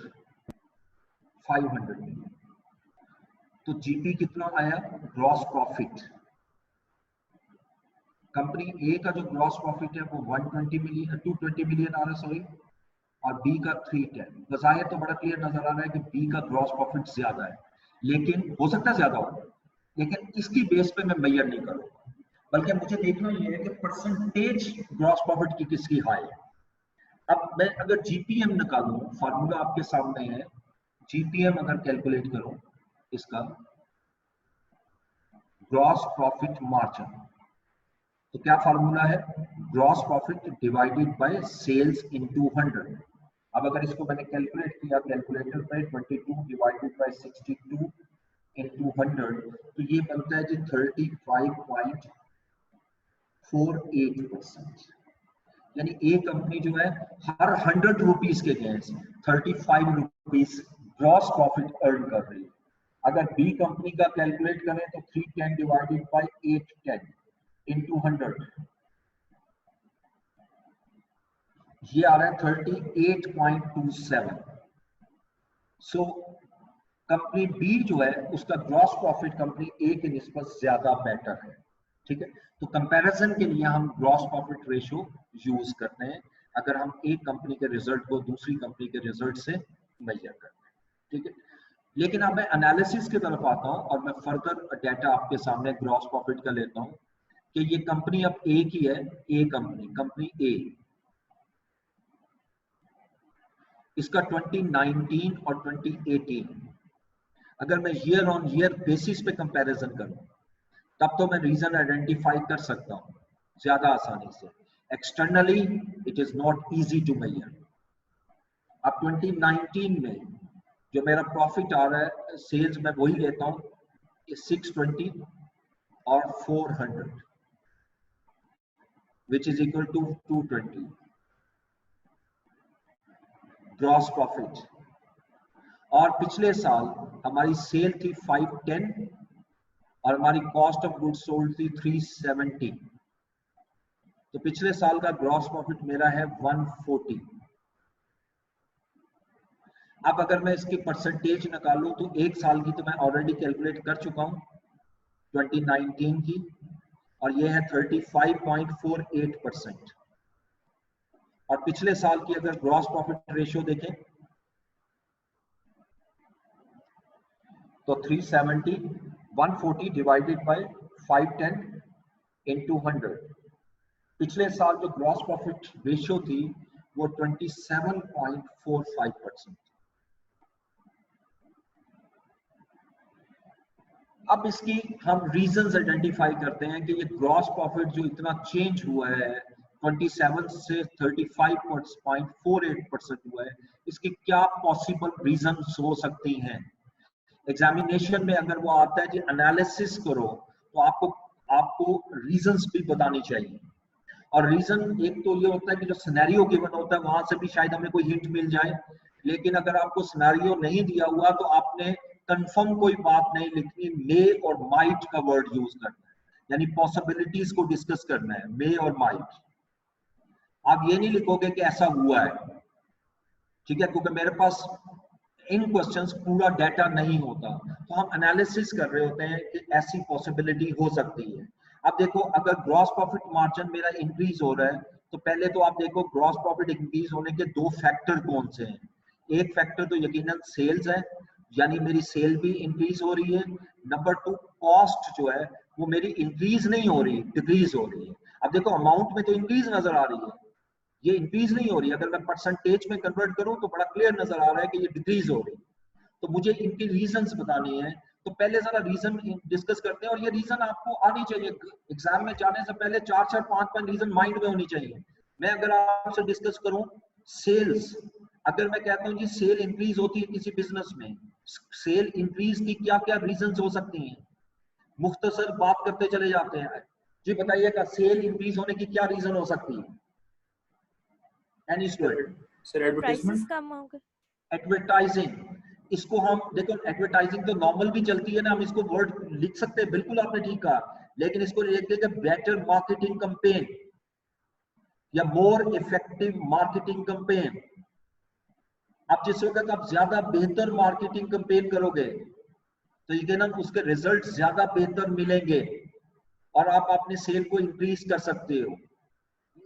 500 million. तो जीपी कितना आया? ग्रॉस प्रॉफिट, कंपनी ए का जो ग्रॉस प्रॉफिट है वो 220 मिलियन आ रहा है, सॉरी, और बी का 310। बजाय तो बड़ा क्लियर नजर आ रहा है कि बी का ग्रॉस प्रॉफिट ज्यादा है, लेकिन हो सकता है ज्यादा हो, लेकिन इसकी बेस पे मैं मेजर नहीं करूंगा, बल्कि मुझे देखना ये है कि परसेंटेज ग्रॉस प्रॉफिट की किसकी हाई है। अब मैं अगर जीपीएम निकालूं, फार्मूला आपके सामने है, जीपीएम अगर कैलकुलेट करूं इसका ग्रॉस प्रॉफिट मार्जिन, तो क्या फार्मूला है? Gross profit divided by sales into 100। अब अगर इसको मैंने कैलकुलेट किया कैलकुलेटर पे 22 डिवाइडेड बाय 62 इनटू 100, तो ये बनता है जी 35.48%। यानी ए कंपनी जो है हर 100 रुपीज के against 35 rupees gross profit earn कर रही है। अगर बी कंपनी का कैलकुलेट करें तो 310 डिवाइडेड बाय 810 into 100, ये आ रहा है 38.27। सो कंपनी बी जो है उसका ग्रॉस प्रॉफिट कंपनी ए के निस्बत ज्यादा बेटर है। ठीक है, तो कंपैरिजन के लिए हम ग्रॉस प्रॉफिट रेशियो यूज करते हैं अगर हम एक कंपनी के रिजल्ट को दूसरी कंपनी के रिजल्ट से मेजर करते हैं। ठीक है, लेकिन अब मैं एनालिसिस की तरफ आता हूं और मैं फर्दर डाटा आपके सामने ग्रॉस प्रॉफिट का लेता हूं कि ये कंपनी अब ए की है, ए कंपनी ए, इसका 2019 और 2018 अगर मैं ईयर ऑन ईयर बेसिस पे कंपैरिजन करूं तब तो मैं रीजन आइडेंटिफाई कर सकता हूं ज्यादा आसानी से। Externally it is not easy to measure. अब 2019 में जो मेरा प्रॉफिट आ रहा है सेल्स में वही लेता हूं 620 और 400 which is equal to 220 gross profit. और पिछले साल हमारी सेल थी 510 और हमारी कॉस्ट ऑफ गुड्स सोल्ड थी 370, तो पिछले साल का ग्रॉस प्रॉफिट मेरा है 140। अब अगर मैं इसकी परसेंटेज निकालूं तो एक साल की तो मैं ऑलरेडी कैलकुलेट कर चुका हूं 2019 की, और ये है 35.48%। और पिछले साल की अगर ग्रॉस प्रॉफिट रेशियो देखें तो 370, 140 डिवाइडेड बाय 510 इनटू 100। पिछले साल जो ग्रॉस प्रॉफिट रेशियो थी वो 27.45%। अब इसकी हम रीजंस आइडेंटिफाई करते हैं कि ये ग्रॉस प्रॉफिट जो इतना चेंज हुआ है 27 से 35.48% हुआ है, इसकी क्या पॉसिबल रीजंस हो सकती हैं। एग्जामिनेशन में अगर वो आता है कि एनालिसिस करो तो आपको रीजंस भी बतानी चाहिए। और रीजन एक तो ये होता है कि जो सिनेरियो गिवन होता है वहां से भी शायद हमें कोई हिंट मिल जाए, लेकिन अगर आपको सिनेरियो नहीं दिया हुआ तो आपने कंफर्म कोई बात नहीं लिखनी, मे और माइट का वर्ड यूज करना है। यानी पॉसिबिलिटीज को डिस्कस करना है, मे और माइट। आप ये नहीं लिखोगे कि ऐसा हुआ है, ठीक है, क्योंकि मेरे पास इन क्वेश्चंस पूरा डाटा नहीं होता, तो हम एनालिसिस कर रहे होते हैं कि ऐसी पॉसिबिलिटी हो सकती है। अब देखो, अगर ग्रॉस प्रॉफिट मार्जिन मेरा इंक्रीज हो रहा है, तो पहले तो आप देखो ग्रॉस प्रॉफिट इंक्रीज होने के दो फैक्टर कौन से हैं। एक फैक्टर तो यकीनन सेल्स है, यानी मेरी सेल भी इंक्रीज हो रही है। नंबर 2, कॉस्ट जो है वो मेरी इंक्रीज नहीं हो रही, डिक्रीज हो रही है। अब देखो अमाउंट में तो इंक्रीज नजर आ रही है, ये इंक्रीज नहीं हो रही। अगर मैं परसेंटेज में कन्वर्ट करूं तो बड़ा क्लियर नजर आ रहा है कि ये डिक्रीज हो रही है। तो मुझे इनकी रीजंस बतानी है, तो पहले जरा रीजन डिस्कस करते हैं। और ये रीजन आपको आनी चाहिए, एग्जाम में जाने से पहले 4-4, 5-5 रीजन माइंड में होनी चाहिए। मैं अगर आपसे डिस्कस करूं सेल्स, अगर मैं कहता हूं जी सेल इंक्रीज होती है किसी बिजनेस में, सेल इंक्रीज की क्या क्या रीजन हो सकती हैं, मुख्तसर बात करते चले जाते हैं। जी बताइएगा, सेल इंक्रीज होने की क्या रीजन हो सकती है? Any student? सर एडवर्टाइजमेंट कम हो गए। एडवर्टाइजिंग, इसको हम देखो, एडवर्टाइजिंग तो नॉर्मल भी चलती है ना, हम इसको वर्ड लिख सकते हैं, बिल्कुल आपने ठीक कहा, लेकिन इसको लिख देंगे बेटर मार्केटिंग कैंपेन या मोर इफेक्टिव मार्केटिंग कैंपेन। अब जिस वक्त आप ज्यादा बेहतर मार्केटिंग कैंपेन करोगे तो यकीनन उसके रिजल्ट ज्यादा बेहतर मिलेंगे और आप अपने सेल को इंक्रीज कर सकते हो।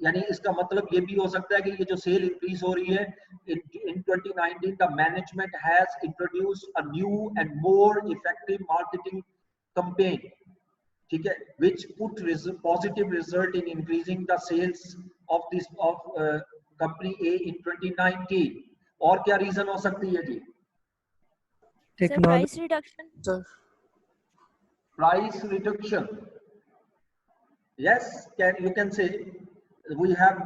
यानी इसका मतलब ये भी हो सकता है कि ये जो सेल इंक्रीज हो रही है, in 2019 the management has introduced a new and more effective marketing campaign, ठीक है, which put positive result in increasing the sales of this company A in 2019। और क्या रीजन हो सकती है जी? Price reduction. Sir price reduction, yes, you can say we have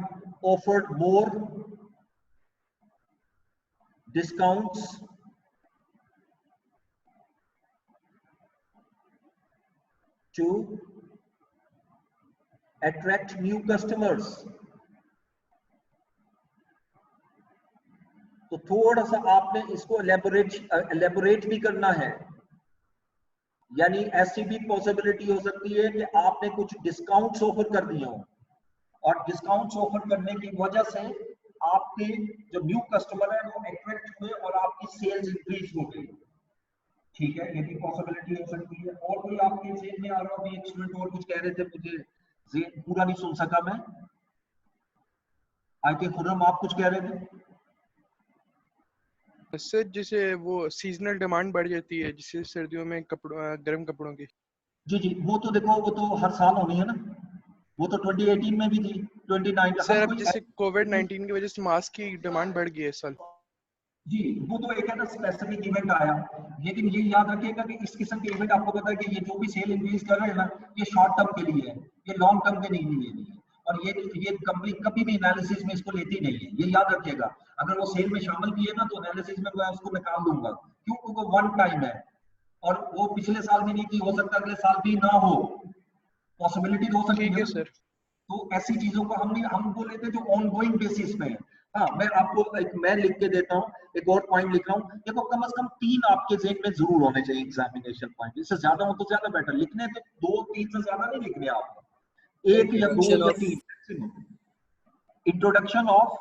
offered more discounts to attract new customers। तो थोड़ा सा आपने इसको एलेबोरेट भी करना है, यानी ऐसी भी पॉसिबिलिटी हो सकती है कि आपने कुछ डिस्काउंट्स ऑफर कर दिए हो और डिस्काउंट्स ऑफर करने की वजह से आपके जो न्यू कस्टमर है वो अट्रैक्ट हुए और आपकी सेल्स इंक्रीज हो गई, ठीक है, ये भी पॉसिबिलिटी हो सकती है। और कोई आपके जेब में आ रहा है? एक स्टूडेंट और कुछ कह रहे थे, मुझे पूरा नहीं सुन सका मैं। आई थिंक खुरम आप कुछ कह रहे थे सर। जैसे वो सीजनल डिमांड बढ़ जाती है जिससे सर्दियों में गर्म कपड़ों की। जी जी, वो तो देखो वो तो हर साल होनी है ना, वो तो 2018 में भी थी, 2019 सर अब जैसे कोविड-19 की वजह से मास्क की डिमांड बढ़ गई है इस साल। जी, वो तो एक है ना स्पेसिफिक इवेंट आया, लेकिन ये याद रखिएगा कि इस किस्म के इवेंट आपको पता है कि ये जो भी सेल इंक्रीज कर रहे हैं ना, ये शॉर्ट टर्म के लिए है, ये लॉन्ग टर्म के नहीं है। और ये कंपनी कभी भी एनालिसिस में इसको लेती नहीं है, ये याद रखिएगा। अगर वो सेल में शामिल किए ना तो एनालिसिस में मैं उसको निकाल दूंगा, क्यों? क्योंकि वो वन टाइम है और वो पिछले साल में नहीं की, हो सकता है अगले साल भी ना हो, पॉसिबिलिटी हो सकती है सर। तो ऐसी चीजों को हम वो लेते हैं जो ऑनगोइंग बेसिस पे है। हाँ, मैं आपको मैं लिख के देता हूँ, एक और पॉइंट लिख रहा हूँ, देखो कम से कम 3 आपके जेहन में जरूर होने चाहिए एग्जामिनेशन पॉइंट, इससे ज्यादा हो तो ज्यादा बेटर, लिखने तो 2-3 से ज्यादा नहीं लिखने आप, 1 या 2 या 3 maximum. Introduction of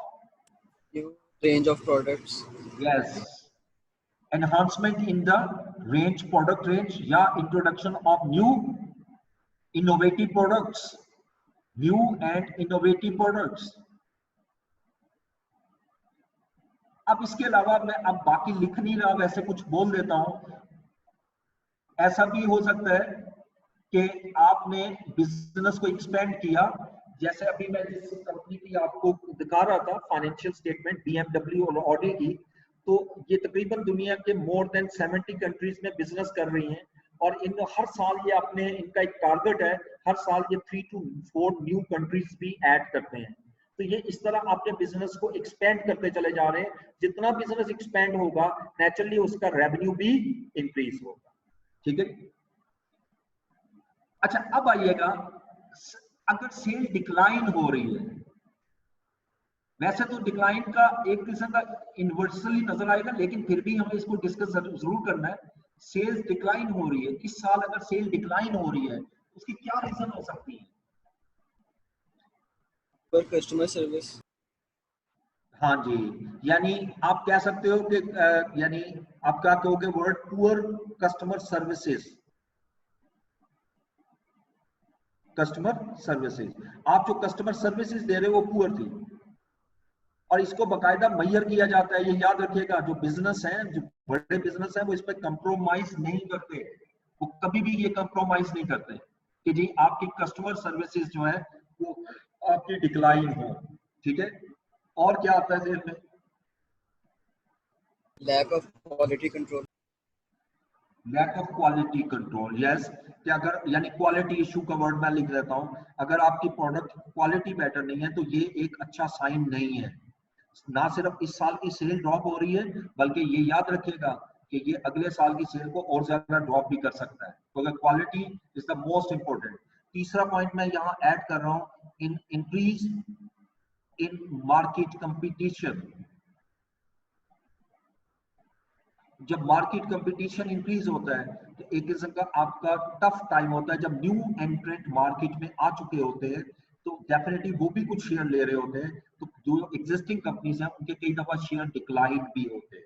new range of products, yes, enhancement in the range, product range, या introduction of new innovative products, new and innovative products. अब इसके अलावा मैं अब बाकी लिख नहीं रहा, वैसे कुछ बोल देता हूं। ऐसा भी हो सकता है कि आपने बिजनेस को एक्सपेंड किया, जैसे अभी मैं जिस कंपनी की आपको दिखा रहा था फाइनेंशियल स्टेटमेंट BMW और ऑडी की, तो ये तकरीबन दुनिया के मोर देन 70 कंट्रीज में बिजनेस कर रही हैं और इन हर साल ये अपने इनका एक टारगेट है, हर साल ये 3 to 4 न्यू कंट्रीज भी ऐड करते हैं। तो ये इस तरह अपने बिजनेस को एक्सपेंड करते चले जा रहे हैं। जितना बिजनेस एक्सपेंड होगा नेचुरली उसका रेवेन्यू भी इंक्रीज होगा, ठीक है। अच्छा, अब आइएगा, अगर सेल डिक्लाइन हो रही है, वैसे तो डिक्लाइन का एक किस्म का इन्वर्सली नजर आएगा, लेकिन फिर भी हमें इसको डिस्कस जरूर करना है। सेल्स डिक्लाइन हो रही है इस साल, अगर सेल डिक्लाइन हो रही है उसकी क्या रीजन हो सकती है? For customer service. हाँ जी, यानी आप कह सकते हो कि यानी आप क्या कहोगे word poor customer services, customer services. आप जो कस्टमर सर्विसेज दे रहे हो वो पुअर थी, और इसको बकायदा मैयर किया जाता है। ये याद रखिएगा, जो बिजनेस है, जो बड़े बिजनेस है, वो इस पर कंप्रोमाइज नहीं करते, वो कभी भी ये कंप्रोमाइज नहीं करते कि जी आपकी कस्टमर सर्विसेज जो है वो आपकी डिक्लाइन हो। ठीक है, और क्या आता है जेल में? Lack of quality control. Lack of quality control, yes. कि अगर यानी क्वालिटी इशू का वर्ड मैं लिख देता हूं, अगर आपकी प्रोडक्ट क्वालिटी बेटर नहीं है तो ये एक अच्छा साइन नहीं है। ना सिर्फ इस साल की सेल ड्रॉप हो रही है, बल्कि ये याद रखिएगा कि ये अगले साल की सेल को और ज्यादा ड्रॉप भी कर सकता है। तो अगर quality is the most important. तीसरा पॉइंट मैं यहाँ ऐड कर रहा हूँ, in increase in market competition. जब मार्केट कंपटीशन इंक्रीज होता है तो एक किस्म का आपका टफ टाइम होता है। जब न्यू एंट्रेंट मार्केट में आ चुके होते हैं तो डेफिनेटली वो भी कुछ शेयर ले रहे होते हैं, तो जो एग्जिस्टिंग कंपनीज हैं उनके कई दफा शेयर डिक्लाइन भी होते हैं।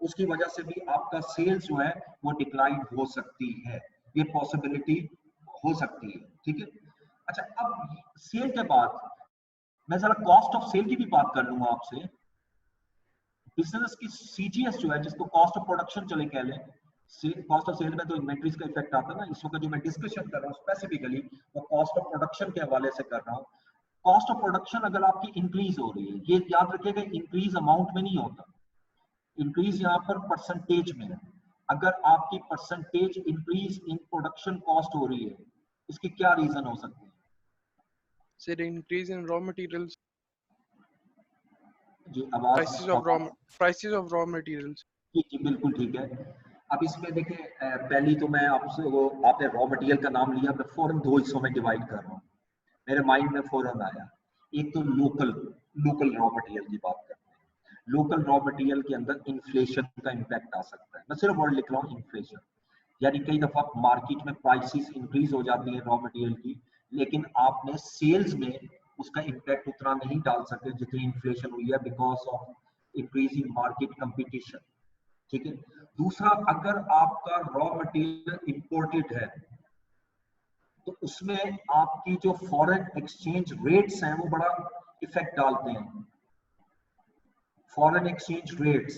उसकी वजह से भी आपका सेल्स जो है वो डिक्लाइन हो सकती है, ये पॉसिबिलिटी हो सकती है। ठीक है, अच्छा अब सेल के बाद मैं जरा कॉस्ट ऑफ सेल की भी बात कर लूंगा आपसे। बिजनेस की सीजीएस जो है, जिसको कॉस्ट ऑफ प्रोडक्शन चले कह लें, कॉस्ट ऑफ सेल में तो इन्वेंट्रीज का इफेक्ट आता है ना, इस वक्त जो मैं डिस्कशन कर रहा हूँ स्पेसिफिकली वो कॉस्ट ऑफ प्रोडक्शन के हवाले से कर रहा हूँ। कॉस्ट ऑफ प्रोडक्शन अगर आपकी इंक्रीज हो रही है, ये याद रखिएगा इंक्रीज अमाउंट में नहीं होता, इंक्रीज यहाँ पर परसेंटेज में है। अगर आपकी percentage increase in production cost हो रही है, इसकी क्या रीजन हो सकती है? Sir, increase in raw materials, जी आवाज prices of raw materials. जी बिल्कुल ठीक है। अब इसमें देखें, पहली तो मैं आपसे वो आपने रॉ मटेरियल का नाम लिया, मैं फौरन दो हिस्सों में डिवाइड कर रहा हूँ, मेरे माइंड में फौरन आया। एक तो लोकल रॉ मटेरियल की बात करते हैं। लोकल रॉ मटेरियल के अंदर इन्फ्लेशन का इम्पैक्ट आ सकता है। मैं सिर्फ वर्ड लिख रहा हूँ इन्फ्लेशन, यानी कई दफा मार्केट में प्राइसेस इंक्रीज हो जाती है रॉ मटेरियल की, लेकिन आपने सेल्स में उसका इम्पैक्ट उतना नहीं डाल सकते जितनी इन्फ्लेशन हुई है because of increasing market competition. ठीक है, दूसरा, अगर आपका रॉ मटेरियल इंपोर्टेड है तो उसमें आपकी जो फॉरेन एक्सचेंज रेट्स हैं वो बड़ा इफेक्ट डालते हैं। फॉरेन एक्सचेंज रेट्स,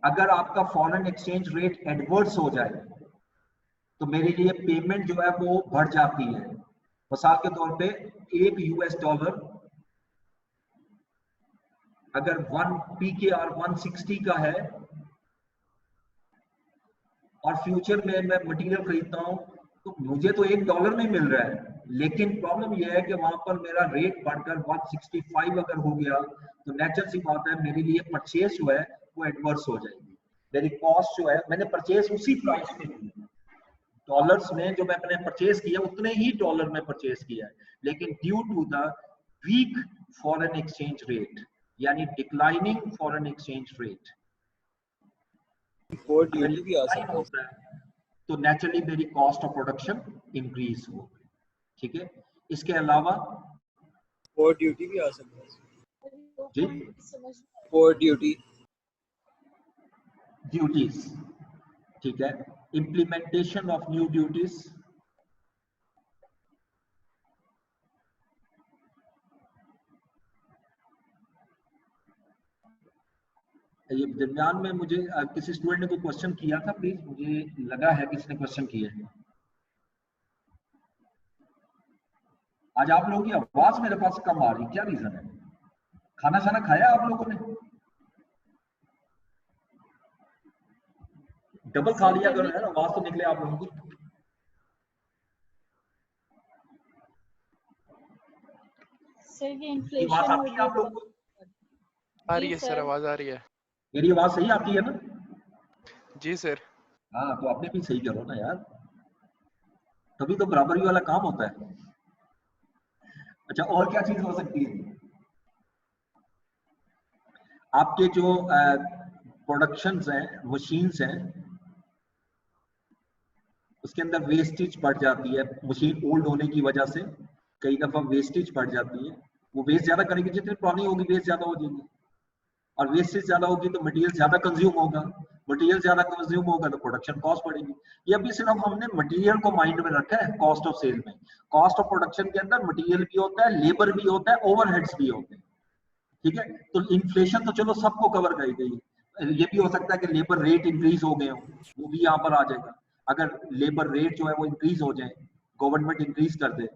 अगर आपका फॉरेन एक्सचेंज रेट एडवर्स हो जाए तो मेरे लिए पेमेंट जो है वो बढ़ जाती है। मिसाल के तौर पे एक यूएस डॉलर अगर 1 PKR 160 का है और फ्यूचर में मैं मटेरियल खरीदता हूं तो मुझे तो $1 में मिल रहा है, लेकिन प्रॉब्लम यह है कि वहां पर मेरा रेट बढ़कर 165 अगर हो गया तो नेचुरल सी बात है मेरे लिए परचेस जो है वो एडवर्स हो जाएगी। मेरी कॉस्ट जो है, मैंने परचेस उसी प्राइस में की, डॉलर्स में जो मैंने परचेस किया उतने ही डॉलर में परचेस किया है, लेकिन due to the weak foreign exchange rate यानी declining foreign exchange rate, Import duty भी आ सकता है। तो नेचुरली मेरी कॉस्ट ऑफ प्रोडक्शन इंक्रीज हो। ठीक है, इसके अलावा Import duty भी आ सकता है जी, Import duty, ड्यूटीज, ठीक है, इम्प्लीमेंटेशन ऑफ न्यू ड्यूटीज, ये दरमियान में मुझे किसी स्टूडेंट ने कोई क्वेश्चन किया था, प्लीज, मुझे लगा है किसी ने क्वेश्चन किया है। आज आप लोगों की आवाज मेरे पास कम आ रही, क्या रीजन है? खाना शाना खाया आप लोगों ने? डबल खा लिया करो यार, आवाज तो निकले आप लोगों की। सर ये आवाज इन्फ्लेशन आती है आप लोगों को? आ रही है सर, आवाज आ रही है। मेरी आवाज सही आती है ना? जी सर। हाँ, तो आपने भी सही करो ना यार, तभी तो बराबरी वाला काम होता है। अच्छा, और क्या चीज हो सकती है? आपके जो प्रोडक्शंस हैं, मशीन्स हैं, उसके अंदर वेस्टेज बढ़ जाती है, मशीन ओल्ड होने की वजह से कई दफा वेस्टेज बढ़ जाती है। वो वेस्ट ज्यादा करेगी, जितनी पुरानी होगी वेस्ट ज्यादा हो जाएगी, और वेस्टेज ज्यादा होगी तो मटेरियल ज्यादा कंज्यूम होगा, मटेरियल ज्यादा कंज्यूम होगा तो प्रोडक्शन कॉस्ट बढ़ेगी। ये अभी सिर्फ हमने मटेरियल को माइंड में रखा है कॉस्ट ऑफ सेल में। कॉस्ट ऑफ प्रोडक्शन के अंदर मटेरियल भी होता है, लेबर भी होता है, ओवरहेड्स भी होते हैं, ठीक है। तो इन्फ्लेशन तो चलो सबको कवर कर गई, ये भी हो सकता है कि लेबर रेट इंक्रीज हो गए हो, वो भी यहाँ पर आ जाएगा। अगर लेबर रेट जो है वो इंक्रीज हो जाए, गवर्नमेंट इंक्रीज कर दे,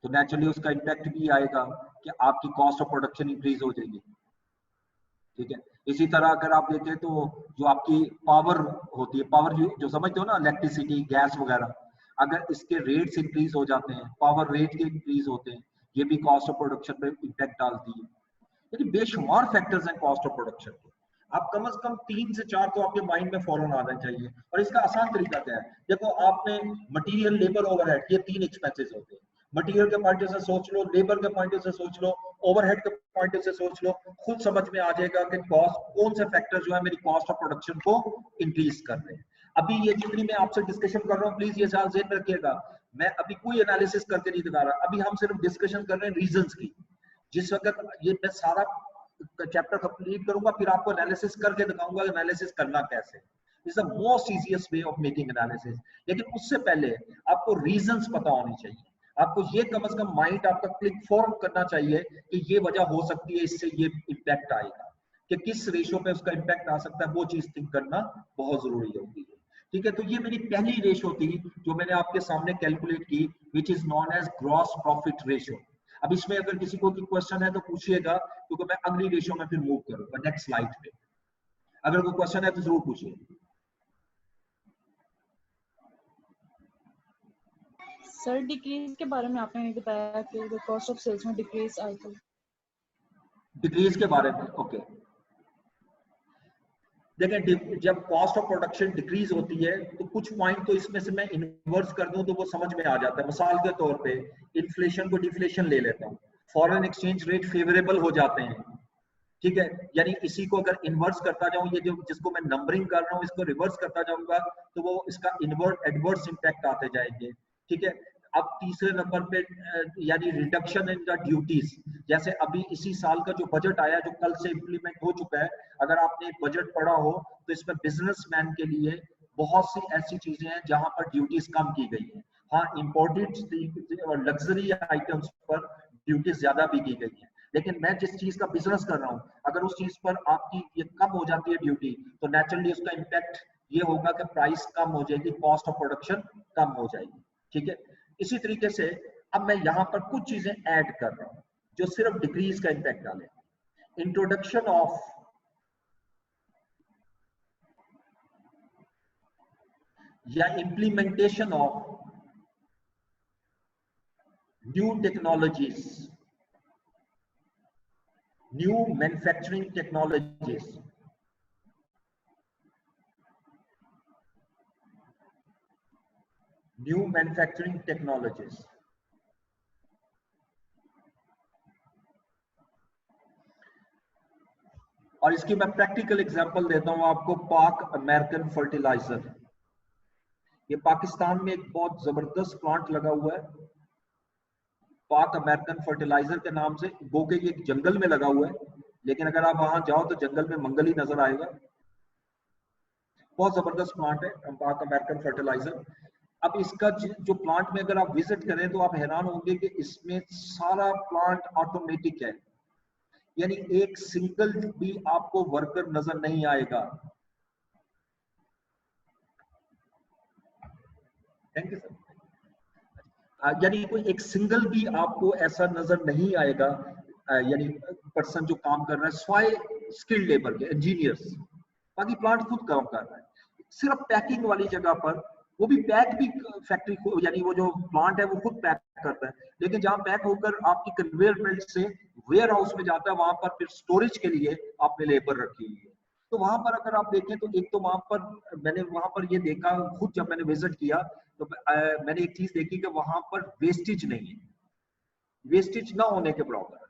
तो नेचुरली उसका इम्पैक्ट भी आएगा कि आपकी कॉस्ट ऑफ प्रोडक्शन इंक्रीज हो जाएगी, ठीक है। इसी तरह अगर आप देखें तो जो आपकी पावर होती है, पावर जो समझते हो ना, इलेक्ट्रिसिटी, गैस वगैरह, अगर इसके रेट्स इंक्रीज हो जाते हैं, पावर रेट के इंक्रीज होते हैं, ये भी कॉस्ट ऑफ प्रोडक्शन पे इम्पैक्ट डालती है। यानी बेशुमार फैक्टर्स हैं कॉस्ट ऑफ प्रोडक्शन के। आप कम से कम 3 से 4 तो आपके माइंड में फौरन आना चाहिए। और इसका आसान तरीका क्या है, देखो आपने मटेरियल, लेबर, ओवरहेड, ये 3 एक्सपेंसेस होते हैं। मटेरियल के पॉइंट से सोच लो, लेबर के पॉइंट से सोच लो, ओवरहेड के पॉइंट से सोच लो, खुद समझ में आ जाएगा कि कॉस्ट, कौन से फैक्टर जो है मेरी कॉस्ट ऑफ प्रोडक्शन को इंक्रीज कर रहे हैं। अभी ये जितनी मैं आपसे डिस्कशन कर रहा हूँ, प्लीज ये ध्यान में रखिएगा, मैं अभी कोई एनालिसिस करके नहीं दिखा रहा, अभी हम सिर्फ डिस्कशन कर रहे हैं रीजंस की। जिस वक्त ये मैं सारा चैप्टर कंप्लीट करूंगा, फिर आपको एनालिसिस करके दिखाऊंगा एनालिसिस करना कैसे। Is the most easiest way of making analysis. लेकिन उससे पहले आपको रीजंस पता होनी चाहिए, आपको ये कम से कम माइंड आपका क्लिक फॉर्म करना चाहिए कि ये वजह हो सकती है, इससे ये इम्पैक्ट आएगा, कि किस रेशो पे उसका इम्पैक्ट आ सकता है, वो चीज थिंक करना बहुत जरूरी होती है, ठीक है। तो ये मेरी पहली रेशो थी जो मैंने आपके सामने कैलकुलेट की, which is known as gross profit ratio. अब इसमें अगर किसी को क्वेश्चन है तो पूछिएगा, क्योंकि मैं अगली रेशो में फिर मूव करूंगा नेक्स्ट स्लाइड पे। अगर कोई क्वेश्चन है तो जरूर पूछिए। सर डिक्रीज के बारे में आपने बताया कि कॉस्ट ऑफ सेल्स में डिक्रीज आई थी। डिक्रीज के बारे में, ओके। देखें, जब कॉस्ट ऑफ प्रोडक्शन डिक्रीज होती है तो कुछ पॉइंट तो इसमें से मैं इन्वर्स कर दूं तो वो समझ में आ जाता है। मिसाल के तौर पे इन्फ्लेशन को डिफ्लेशन ले लेता हूं, फॉरेन एक्सचेंज रेट फेवरेबल हो जाते हैं, ठीक है। यानी इसी को अगर इन्वर्स करता जाऊं, ये जो जिसको मैं नंबरिंग कर रहा हूं इसको रिवर्स करता जाऊंगा तो वो इसका इनवर्ट एडवर्स इंपैक्ट आते जाएंगे, ठीक है। अब तीसरे नंबर पे यानी रिडक्शन इन द ड्यूटीज, जैसे अभी इसी साल का जो बजट आया जो कल से इंप्लीमेंट हो चुका है, अगर आपने बजट पढ़ा हो तो इसमें बिजनेसमैन के लिए बहुत सी ऐसी चीजें हैं जहां पर ड्यूटीज कम की गई है। हाँ, इंपोर्टेड और लग्जरी आइटम्स पर ड्यूटीज ज्यादा भी की गई है, लेकिन मैं जिस चीज का बिजनेस कर रहा हूँ अगर उस चीज पर आपकी ये कम हो जाती है ड्यूटी, तो नेचुरली उसका इम्पैक्ट ये होगा कि प्राइस कम हो जाएगी, कॉस्ट ऑफ प्रोडक्शन कम हो जाएगी, ठीक है। इसी तरीके से अब मैं यहाँ पर कुछ चीजें ऐड कर रहा हूँ जो सिर्फ डिक्रीज का इम्पैक्ट डालेगा। इंट्रोडक्शन ऑफ या implementation of new technologies, new manufacturing technologies, new manufacturing technologies. और इसकी मैं प्रैक्टिकल एग्जांपल देता हूं आपको, पाक अमेरिकन फर्टिलाइजर। ये पाकिस्तान में एक बहुत जबरदस्त प्लांट लगा हुआ है, पाक अमेरिकन फर्टिलाइजर के नाम से। गोके ये जंगल में लगा हुआ है, लेकिन अगर आप वहां जाओ तो जंगल में मंगल ही नजर आएगा। बहुत जबरदस्त प्लांट है पाक अमेरिकन फर्टिलाइजर। अब इसका जो प्लांट में अगर आप विजिट करें तो आप हैरान होंगे कि इसमें सारा प्लांट ऑटोमेटिक है, यानी एक सिंगल भी आपको वर्कर नजर नहीं आएगा। Thank you sir. यानी कोई एक सिंगल भी आपको ऐसा नजर नहीं आएगा, यानी पर्सन जो काम कर रहा है स्वाय स्किल्ड लेबर के, इंजीनियर्स, बाकी प्लांट खुद काम कर रहा है। सिर्फ पैकिंग वाली जगह पर, वो भी पैक भी फैक्ट्री यानी वो जो प्लांट है वो खुद पैक करता है, लेकिन जहां पैक होकर आपकी कन्वेयर बेल्ट से वेयर हाउस में जाता है वहां पर फिर स्टोरेज के लिए आपने लेबर रखी हुई है। तो वहां पर अगर आप देखें तो एक तो वहां पर मैंने वहां पर ये देखा खुद, जब मैंने विजिट किया तो मैंने एक चीज देखी कि वहां पर वेस्टेज नहीं है, वेस्टेज ना होने के बराबर है,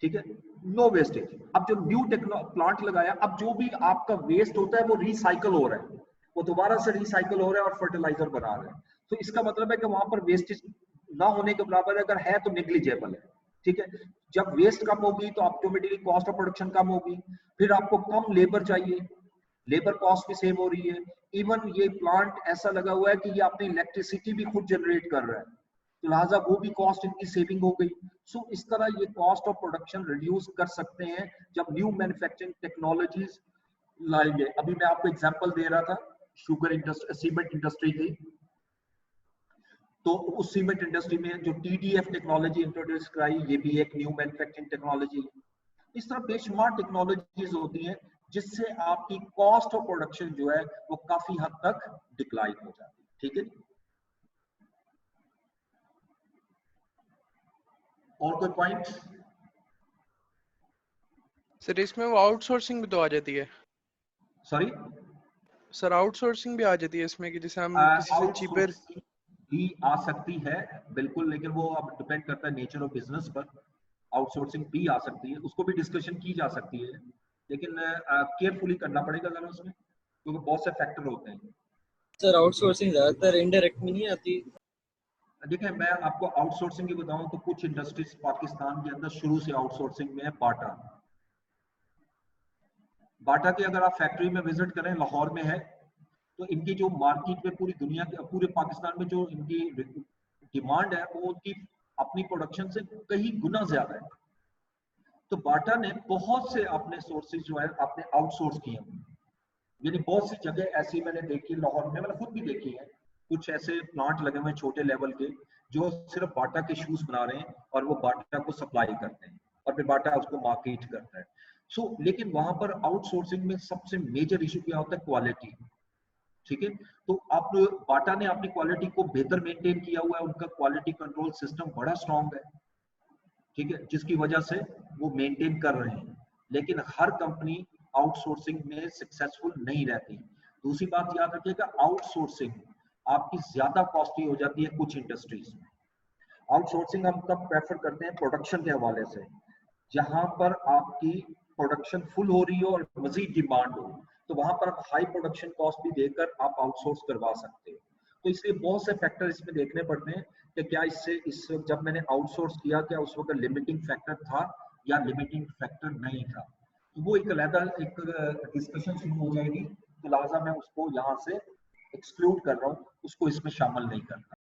ठीक है, नो वेस्टेज। अब जो न्यू प्लांट लगाया, अब जो भी आपका वेस्ट होता है वो रिसाइकल हो रहा है, वो दोबारा से रिसाइकल हो रहा है और फर्टिलाइजर बना रहे हैं। तो इसका मतलब है कि वहां पर वेस्टेज ना होने के बराबर है, अगर है तो नेग्लिजेबल है। ठीक है, जब वेस्ट कम होगी तो ऑटोमेटिकली कॉस्ट ऑफ प्रोडक्शन कम होगी, फिर आपको कम लेबर चाहिए, लेबर कॉस्ट भी सेव हो रही है। इवन ये प्लांट ऐसा लगा हुआ है कि ये अपनी इलेक्ट्रिसिटी भी खुद जनरेट कर रहा है, तो लिहाजा वो भी कॉस्ट इनकी सेविंग हो गई। सो इस तरह ये कॉस्ट ऑफ प्रोडक्शन रिड्यूस कर सकते हैं जब न्यू मैन्युफैक्चरिंग टेक्नोलॉजीज लाएंगे। अभी मैं आपको एग्जांपल दे रहा था शुगर इंडस्ट्री, सीमेंट इंडस्ट्री की, तो उस सीमेंट इंडस्ट्री में जो TDF टेक्नोलॉजी इंट्रोड्यूस कराई, ये भी एक न्यू मैन्युफैक्चरिंग टेक्नोलॉजी। इस तरह बेशुमार टेक्नोलॉजीज होती हैं जिससे आपकी कॉस्ट ऑफ प्रोडक्शन जो है वो काफी हद तक डिक्लाइन हो जाती है। ठीक है, और कोई पॉइंट? सर इसमें वो आउटसोर्सिंग भी तो आ जाती है। सॉरी सर आउटसोर्सिंग भी आ जाती है इसमें कि जैसे हम किसी से चीपर भी आ सकती है बिल्कुल, लेकिन वो अब डिपेंड करता है नेचर ऑफ बिजनेस पर। आउटसोर्सिंग भी आ सकती है, उसको भी डिस्कशन की जा सकती है, लेकिन केयरफुली करना पड़ेगा जरा उसमें, क्योंकि बहुत से फैक्टर होते हैं। सर आउटसोर्सिंग ज्यादातर इनडायरेक्ट में नहीं आती? देखिए मैं आपको आउटसोर्सिंग की बताऊं तो कुछ इंडस्ट्रीज पाकिस्तान के अंदर शुरू से आउटसोर्सिंग में है। बाटा की अगर आप फैक्ट्री में विजिट करें, लाहौर में है, तो इनकी जो मार्केट में पूरी दुनिया के, पूरे पाकिस्तान में जो इनकी डिमांड है वो उनकी अपनी प्रोडक्शन से कई गुना ज्यादा है। तो बाटा ने बहुत से अपने सोर्सेज जो है आपने आउटसोर्स किए हैं, यानी बहुत सी जगह ऐसी मैंने देखी लाहौर में, मैंने खुद भी देखी है, कुछ ऐसे प्लांट लगे हुए छोटे लेवल के जो सिर्फ बाटा के शूज बना रहे हैं और वो बाटा को सप्लाई करते हैं और फिर बाटा उसको मार्केट करता है। सो लेकिन वहां पर आउटसोर्सिंग में सबसे मेजर इशू क्या होता है? क्वालिटी। ठीक है, तो आप बाटा ने अपनी क्वालिटी को बेहतर मेंटेन किया हुआ है, उनका क्वालिटी कंट्रोल सिस्टम बड़ा स्ट्रांग है। ठीक है, जिसकी वजह से वो मेंटेन कर रहे हैं, लेकिन हर कंपनी आउटसोर्सिंग में सक्सेसफुल नहीं रहती। दूसरी बात याद रखिएगा, आउटसोर्सिंग आपकी ज्यादा कॉस्टली हो जाती है कुछ इंडस्ट्रीज में। आउटसोर्सिंग हम तब प्रेफर करते हैं प्रोडक्शन के हवाले से, जहां पर आपकी प्रोडक्शन फुल हो रही हो और मजीद डिमांड हो, तो वहां पर आप हाई प्रोडक्शन कॉस्ट भी देकर आप आउटसोर्स करवा सकते हो। तो इसलिए बहुत से फैक्टर इसमें देखने पड़ते हैं कि क्या इससे इस जब मैंने आउटसोर्स किया क्या उस वक्त लिमिटिंग फैक्टर था या लिमिटिंग फैक्टर नहीं था। तो वो एक अलग एक डिस्कशन शुरू हो जाएगी, तो लिहाजा मैं उसको यहाँ से एक्सक्लूड कर रहा हूँ, उसको इसमें शामिल नहीं करता।